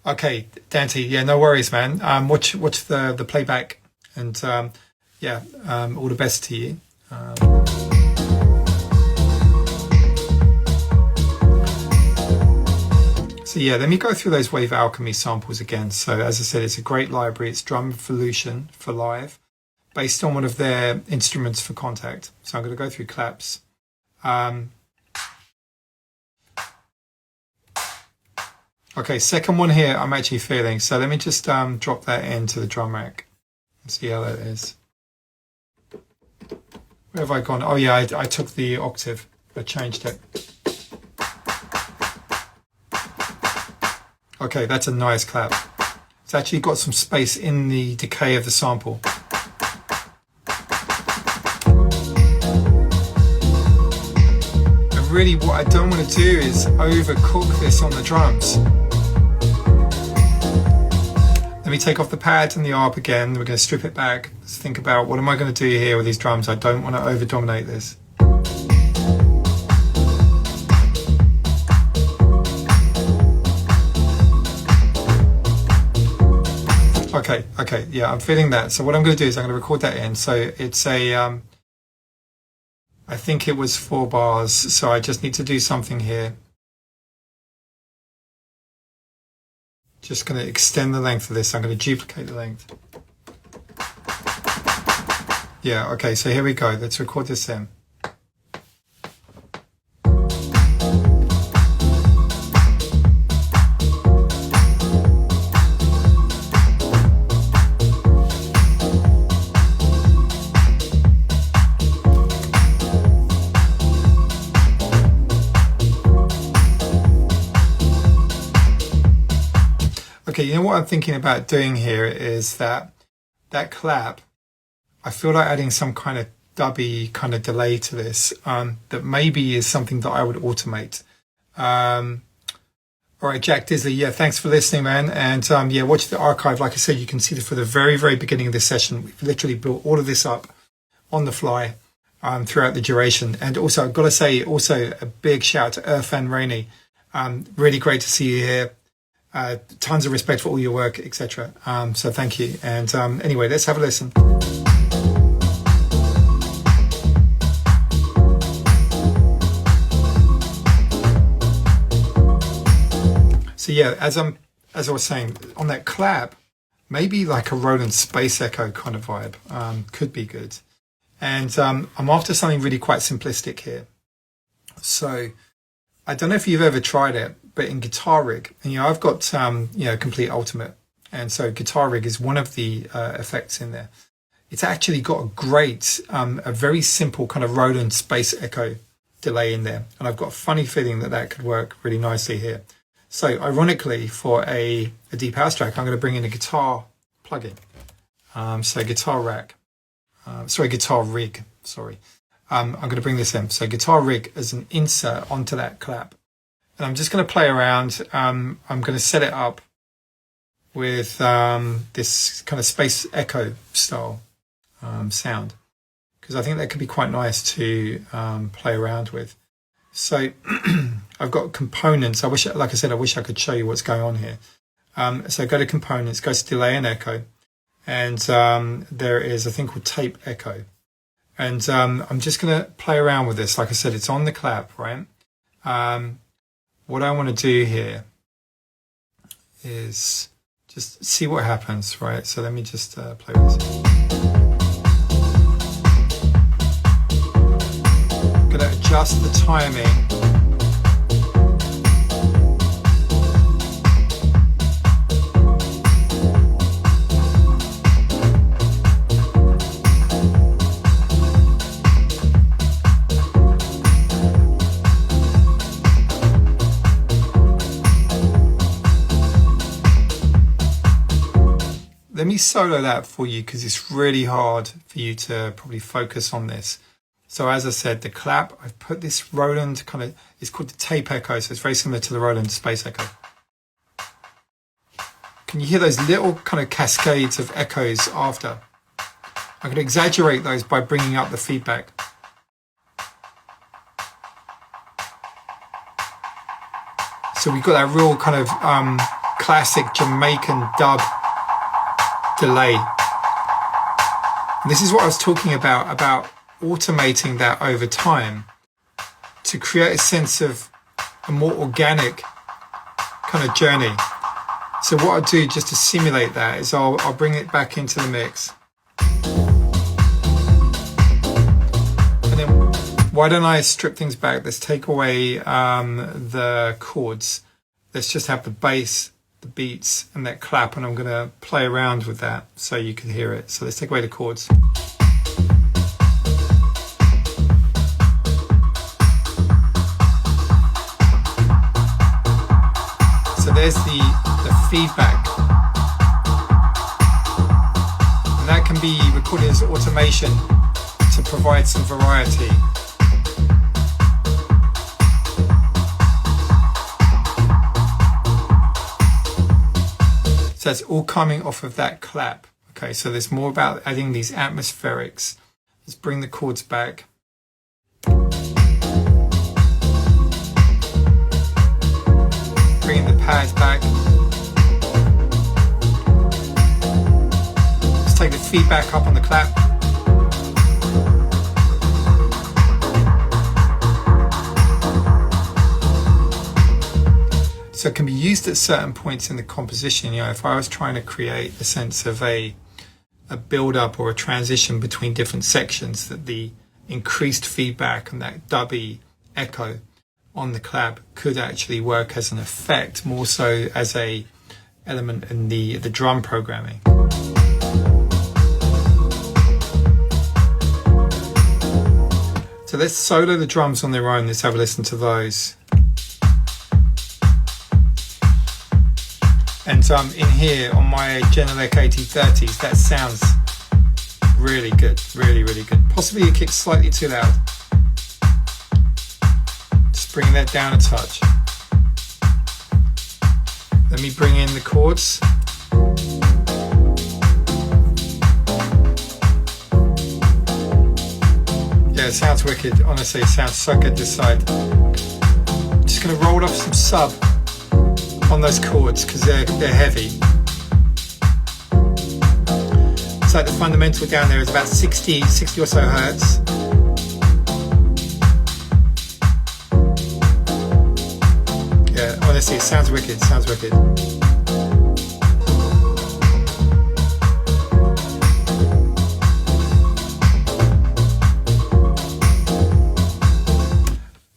Okay, Dante, yeah, no worries, man. Watch the playback, and all the best to you. So yeah, let me go through those Wave Alchemy samples again. So as I said, it's a great library. It's Drum Evolution for live, based on one of their instruments for contact. So I'm going to go through claps. Okay, second one here I'm actually feeling. So let me just drop that into the drum rack and see how that is. Where have I gone? Oh yeah, I took the octave. I changed it. Okay, that's a nice clap. It's actually got some space in the decay of the sample. And really what I don't want to do is overcook this on the drums. Let me take off the pad and the ARP again. We're going to strip it back. Let's think about what am I going to do here with these drums. I don't want to over dominate this. Okay, yeah, I'm feeling that. So what I'm going to do is I'm going to record that in. So it's a, I think it was 4 bars. So I just need to do something here. Just going to extend the length of this. I'm going to duplicate the length. Yeah, okay, so here we go. Let's record this in. Okay, you know what I'm thinking about doing here is that clap, I feel like adding some kind of dubby kind of delay to this that maybe is something that I would automate. All right, Jack Disley, yeah, thanks for listening, man. And yeah, watch the archive. Like I said, you can see that for the very, very beginning of this session, we've literally built all of this up on the fly throughout the duration. And also, I've got to say, also a big shout to Irfan Rainey. Really great to see you here. Tons of respect for all your work, etc. So thank you. And anyway, let's have a listen. So yeah, as I was saying, on that clap, maybe like a Roland Space Echo kind of vibe could be good. And I'm after something really quite simplistic here. So I don't know if you've ever tried it, but in Guitar Rig, and I've got Complete Ultimate, and so Guitar Rig is one of the effects in there. It's actually got a great, a very simple kind of Roland Space Echo delay in there, and I've got a funny feeling that could work really nicely here. So ironically, for a deep house track, I'm going to bring in a guitar plugin. So Guitar Rig. Sorry. I'm going to bring this in. So Guitar Rig as an insert onto that clap. And I'm just going to play around. I'm going to set it up with this kind of space echo style sound, because I think that could be quite nice to play around with. So I've got components. I wish I could show you what's going on here. So go to components, go to delay and echo. And there is a thing called tape echo. And I'm just going to play around with this. Like I said, it's on the clap, right? What I want to do here is just see what happens, right? So let me just play with this. I'm going to adjust the timing. Let me solo that for you because it's really hard for you to probably focus on this. So as I said, the clap, I've put this Roland it's called the tape echo, so it's very similar to the Roland Space Echo. Can you hear those little kind of cascades of echoes after? I'm going to exaggerate those by bringing up the feedback. So we've got that real kind of classic Jamaican dub delay. And this is what I was talking about automating that over time to create a sense of a more organic kind of journey. So what I'll do just to simulate that is I'll bring it back into the mix. And then why don't I strip things back? Let's take away the chords. Let's just have the bass, the beats, and that clap, and I'm going to play around with that so you can hear it. So let's take away the chords. So there's the feedback. And that can be recorded as automation to provide some variety. So it's all coming off of that clap. Okay, so there's more about adding these atmospherics. Let's bring the chords back. Bringing the pads back. Let's take the feedback up on the clap. So it can be used at certain points in the composition. You know, if I was trying to create a sense of a build-up or a transition between different sections, that the increased feedback and that dubby echo on the clap could actually work as an effect, more so as a element in the drum programming. So let's solo the drums on their own. Let's have a listen to those. And in here on my Genelec 8030s, that sounds really good, really, really good. Possibly it kicks slightly too loud. Just bringing that down a touch. Let me bring in the chords. Yeah, it sounds wicked. Honestly, it sounds so good this side. Just gonna roll off some sub on those chords because they're heavy. It's like the fundamental down there is about 60 or so hertz. Yeah, honestly, it sounds wicked, it sounds wicked.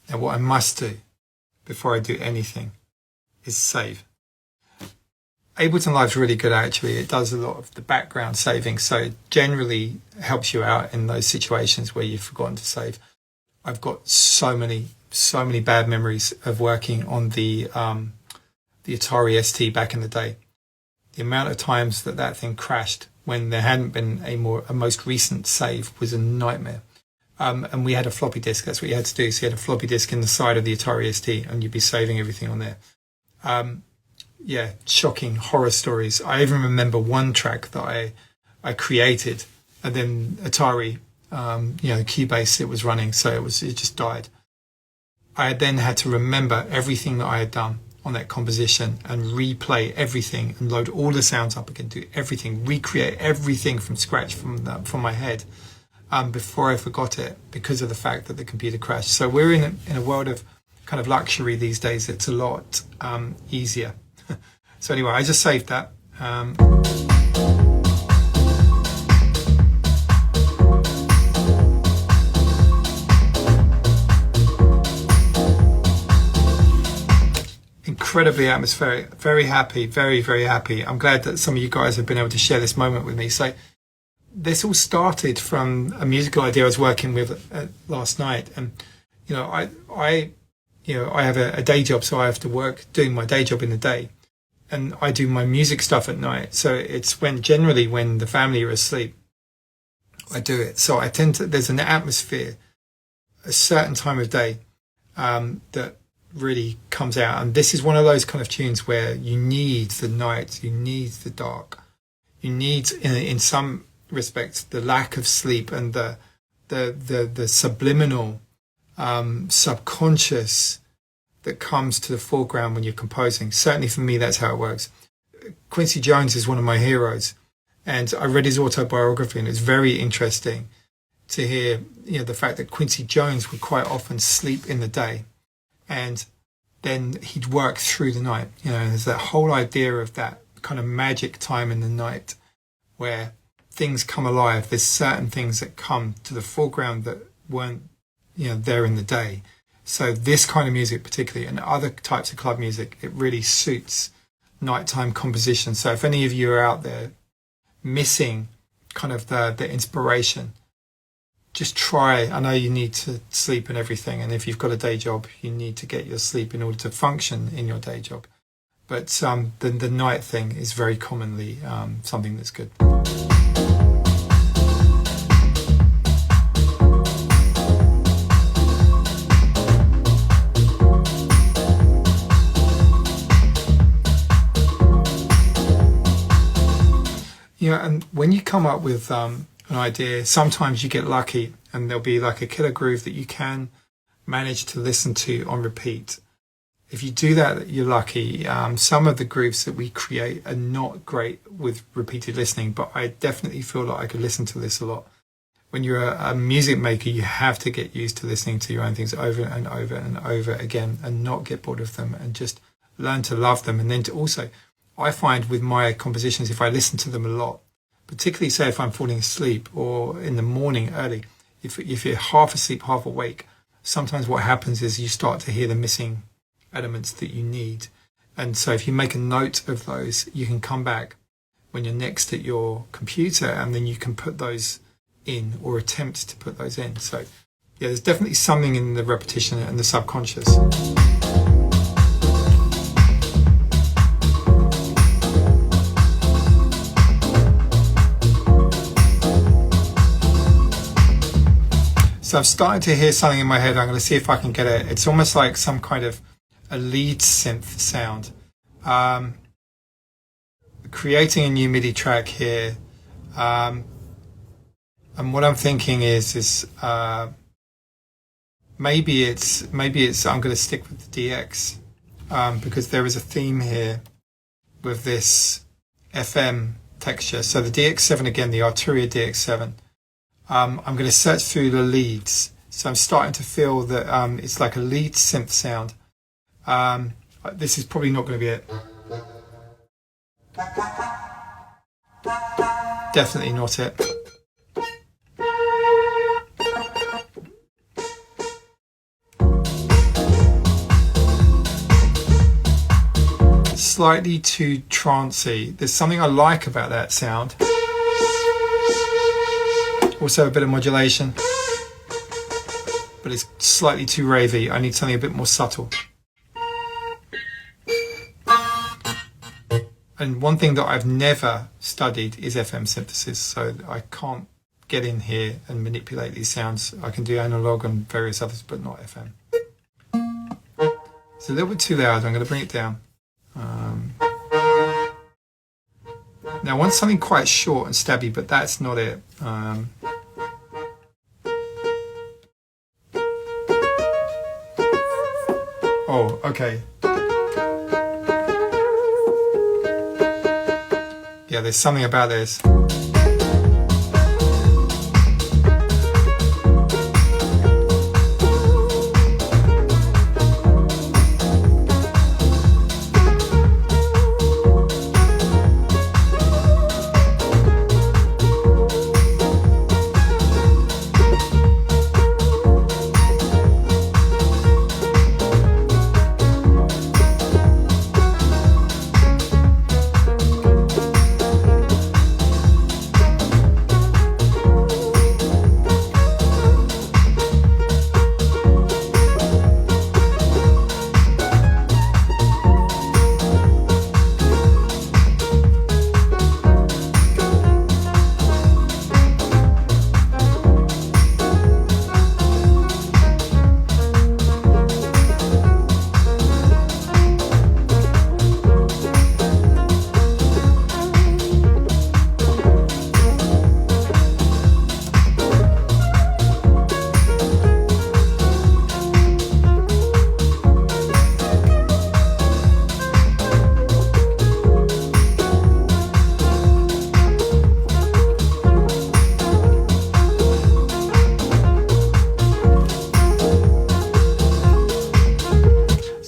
Now what I must do before I do anything is save. Ableton Live's really good actually. It does a lot of the background saving, so it generally helps you out in those situations where you've forgotten to save. I've got so many bad memories of working on the Atari ST back in the day. The amount of times that thing crashed when there hadn't been a most recent save was a nightmare. And we had a floppy disk. That's what you had to do. So you had a floppy disk in the side of the Atari ST, and you'd be saving everything on there. Yeah, shocking horror stories. I even remember one track that I created, and then Atari, Cubase, it was running, so it just died. I then had to remember everything that I had done on that composition and replay everything and load all the sounds up again, do everything, recreate everything from scratch from my head before I forgot it because of the fact that the computer crashed. So we're in a world of kind of luxury these days. It's a lot easier. So anyway, I just saved that. Incredibly atmospheric, very happy, very, very happy. I'm glad that some of you guys have been able to share this moment with me. So this all started from a musical idea I was working with last night. And, I have a day job, so I have to work doing my day job in the day. And I do my music stuff at night. So it's generally when the family are asleep, I do it. So there's an atmosphere, a certain time of day, that really comes out. And this is one of those kind of tunes where you need the night, you need the dark, you need, in some respects, the lack of sleep and the subliminal, subconscious that comes to the foreground when you're composing. Certainly for me, that's how it works. Quincy Jones is one of my heroes, and I read his autobiography, and it's very interesting. to hear, the fact that Quincy Jones would quite often sleep in the day and then he'd work through the night. There's that whole idea of that kind of magic time in the night where things come alive. There's certain things that come to the foreground that weren't, there in the day. So this kind of music particularly, and other types of club music, it really suits nighttime composition. So if any of you are out there missing kind of the inspiration, just try. I know you need to sleep and everything, and if you've got a day job, you need to get your sleep in order to function in your day job. But the night thing is very commonly something that's good. And when you come up with an idea, sometimes you get lucky and there'll be like a killer groove that you can manage to listen to on repeat. If you do that, you're lucky. Some of the grooves that we create are not great with repeated listening, but I definitely feel like I could listen to this a lot. When you're a music maker, you have to get used to listening to your own things over and over and over again and not get bored of them and just learn to love them. And then to also, I find with my compositions, if I listen to them a lot, particularly say if I'm falling asleep or in the morning early, if you're half asleep, half awake, sometimes what happens is you start to hear the missing elements that you need. And so if you make a note of those, you can come back when you're next at your computer and then you can put those in or attempt to put those in. So yeah, there's definitely something in the repetition and the subconscious. So I've started to hear something in my head. I'm going to see if I can get it. It's almost like some kind of a lead synth sound. Creating a new MIDI track here. And what I'm thinking is maybe it's I'm going to stick with the DX because there is a theme here with this FM texture. So the DX7 again, the Arturia DX7. I'm going to search through the leads. So I'm starting to feel that it's like a lead synth sound. This is probably not going to be it. Definitely not it. Slightly too trancey. There's something I like about that sound. Also a bit of modulation, but it's slightly too ravey. I need something a bit more subtle. And one thing that I've never studied is FM synthesis, so I can't get in here and manipulate these sounds. I can do analog and various others, but not FM. It's a little bit too loud. I'm going to bring it down. Now I want something quite short and stabby, but that's not it. Oh, okay. Yeah, there's something about this.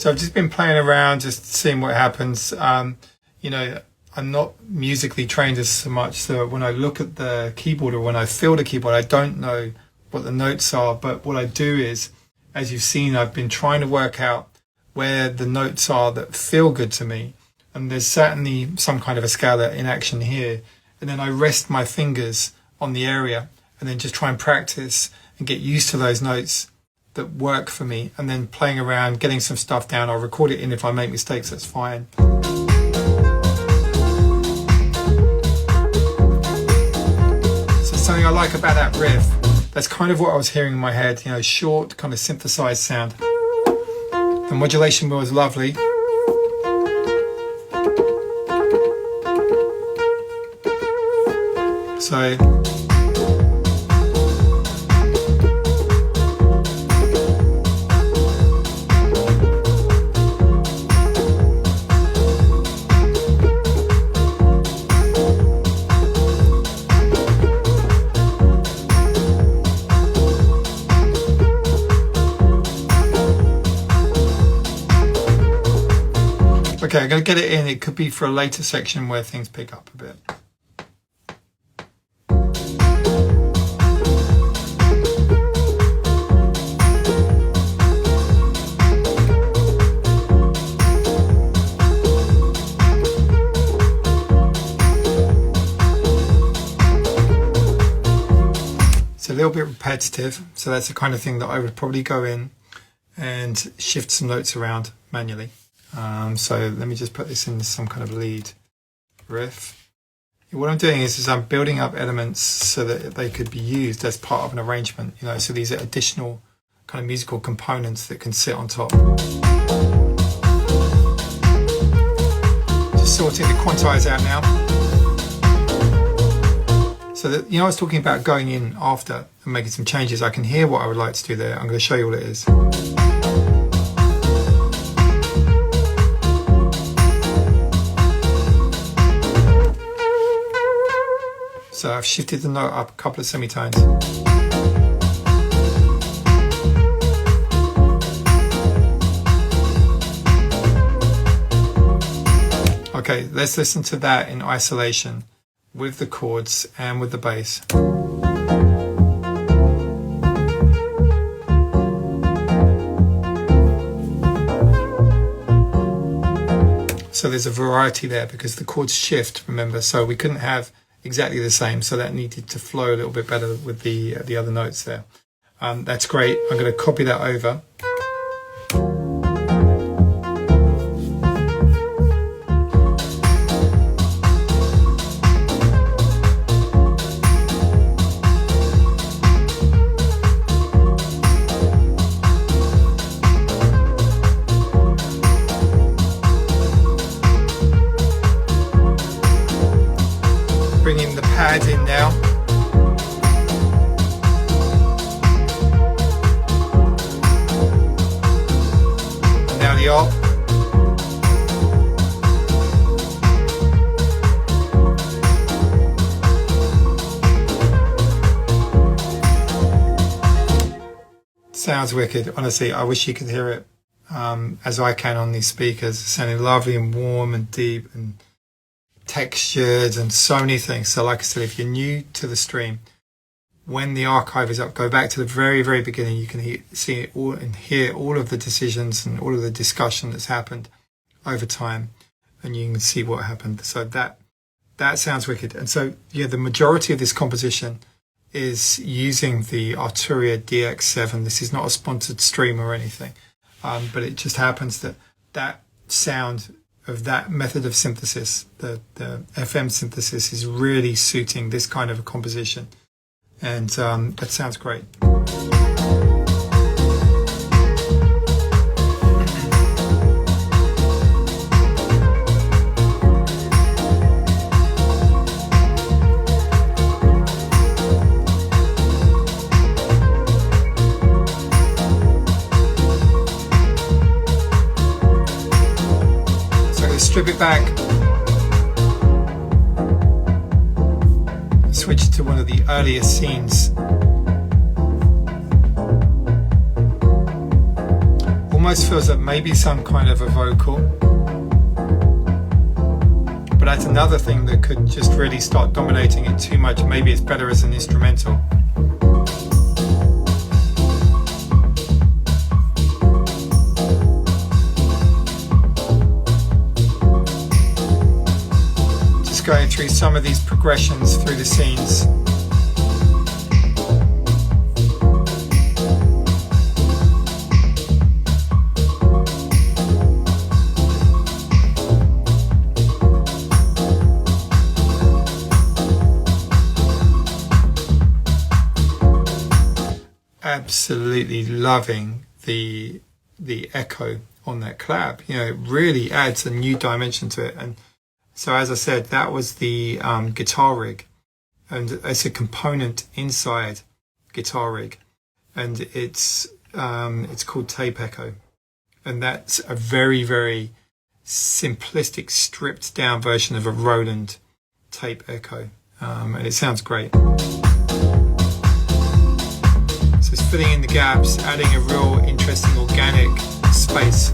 So I've just been playing around, just seeing what happens. You know, I'm not musically trained as so much, so when I look at the keyboard or when I feel the keyboard, I don't know what the notes are. But what I do is, as you've seen, I've been trying to work out where the notes are that feel good to me. And there's certainly some kind of a scala in action here. And then I rest my fingers on the area and then just try and practice and get used to those notes that work for me. And then playing around, getting some stuff down. I'll record it in. If I make mistakes, that's fine. So something I like about that riff, that's kind of what I was hearing in my head, you know, short, kind of synthesized sound. The modulation was lovely. So okay, I'm going to get it in. It could be for a later section where things pick up a bit. It's a little bit repetitive, so that's the kind of thing that I would probably go in and shift some notes around manually. So let me just put this in some kind of lead riff. What I'm doing is I'm building up elements so that they could be used as part of an arrangement, you know, so these are additional kind of musical components that can sit on top. Just sorting the quantize out now. So that, you know, I was talking about going in after and making some changes. I can hear what I would like to do there. I'm going to show you what it is. So I've shifted the note up a couple of semitones. Okay, let's listen to that in isolation with the chords and with the bass. So there's a variety there because the chords shift, remember, so we couldn't have exactly the same, so that needed to flow a little bit better with the other notes there. That's great. I'm going to copy that over. Bringing the pads in now. And now the alt. Sounds wicked. Honestly, I wish you could hear it as I can on these speakers. It's sounding lovely and warm and deep and textured and so many things. So like I said, if you're new to the stream, when the archive is up, go back to the very, very beginning. You can see it all and hear all of the decisions and all of the discussion that's happened over time, and you can see what happened. So that sounds wicked. And so, yeah, the majority of this composition is using the Arturia DX7. This is not a sponsored stream or anything, but it just happens that that sound of that method of synthesis, the FM synthesis, is really suiting this kind of a composition, and that sounds great. Strip it back, switch to one of the earlier scenes, almost feels that maybe some kind of a vocal, but that's another thing that could just really start dominating it too much. Maybe it's better as an instrumental. Just going through some of these progressions through the scenes. Absolutely loving the echo on that clap. You know, it really adds a new dimension to it. And so, as I said, that was the guitar rig, and it's a component inside guitar rig, and it's called tape echo, and that's a very, very simplistic, stripped down version of a Roland tape echo, and it sounds great. So it's filling in the gaps, adding a real interesting organic space.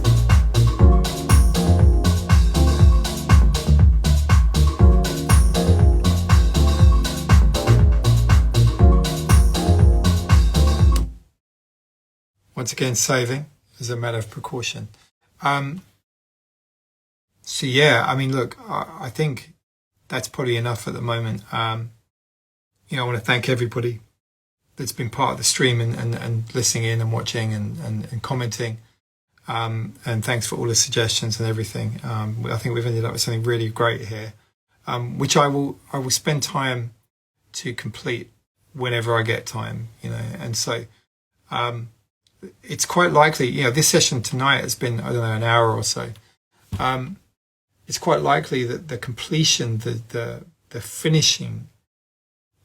Once again, saving as a matter of precaution. So yeah, I mean, look, I think that's probably enough at the moment. I want to thank everybody that's been part of the stream and listening in and watching and commenting. And thanks for all the suggestions and everything. I think we've ended up with something really great here, which I will spend time to complete whenever I get time, and so it's quite likely, this session tonight has been, I don't know, an hour or so. It's quite likely that the completion, the finishing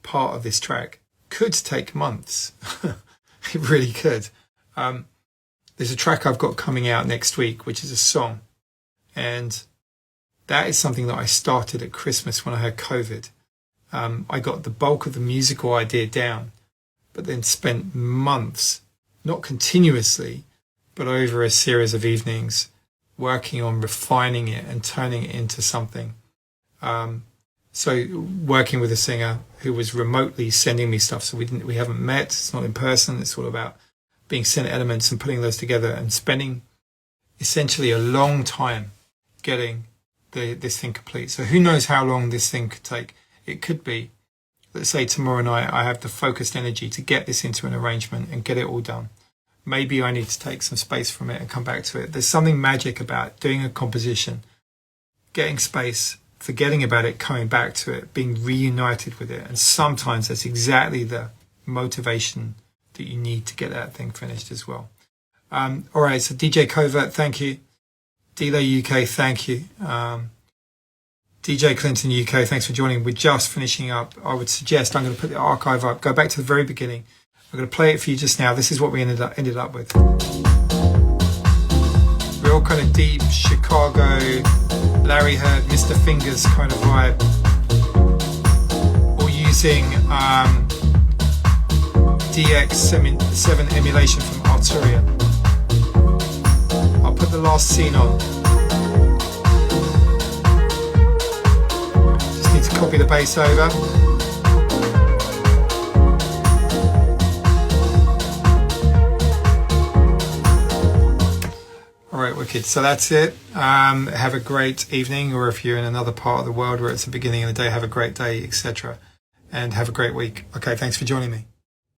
part of this track could take months. It really could. There's a track I've got coming out next week, which is a song. And that is something that I started at Christmas when I had COVID. I got the bulk of the musical idea down, but then spent months, not continuously, but over a series of evenings, working on refining it and turning it into something. So working with a singer who was remotely sending me stuff. So we haven't met. It's not in person. It's all about being sent elements and putting those together and spending essentially a long time getting this thing complete. So who knows how long this thing could take. It could be, let's say tomorrow night, I have the focused energy to get this into an arrangement and get it all done. Maybe I need to take some space from it and come back to it. There's something magic about doing a composition, getting space, forgetting about it, coming back to it, being reunited with it. And sometimes that's exactly the motivation that you need to get that thing finished as well. All right, so DJ Covert, thank you. Delay UK, thank you. DJ Clinton UK, thanks for joining. We're just finishing up. I would suggest I'm going to put the archive up, go back to the very beginning. I'm going to play it for you just now. This is what we ended up with. Real kind of deep Chicago, Larry Heard, Mr. Fingers kind of vibe. All using DX7 emulation from Arturia. I'll put the last scene on. Just need to copy the bass over. Alright, wicked. So that's it. Have a great evening, or if you're in another part of the world where it's the beginning of the day, have a great day, etc. And have a great week. Okay, thanks for joining me.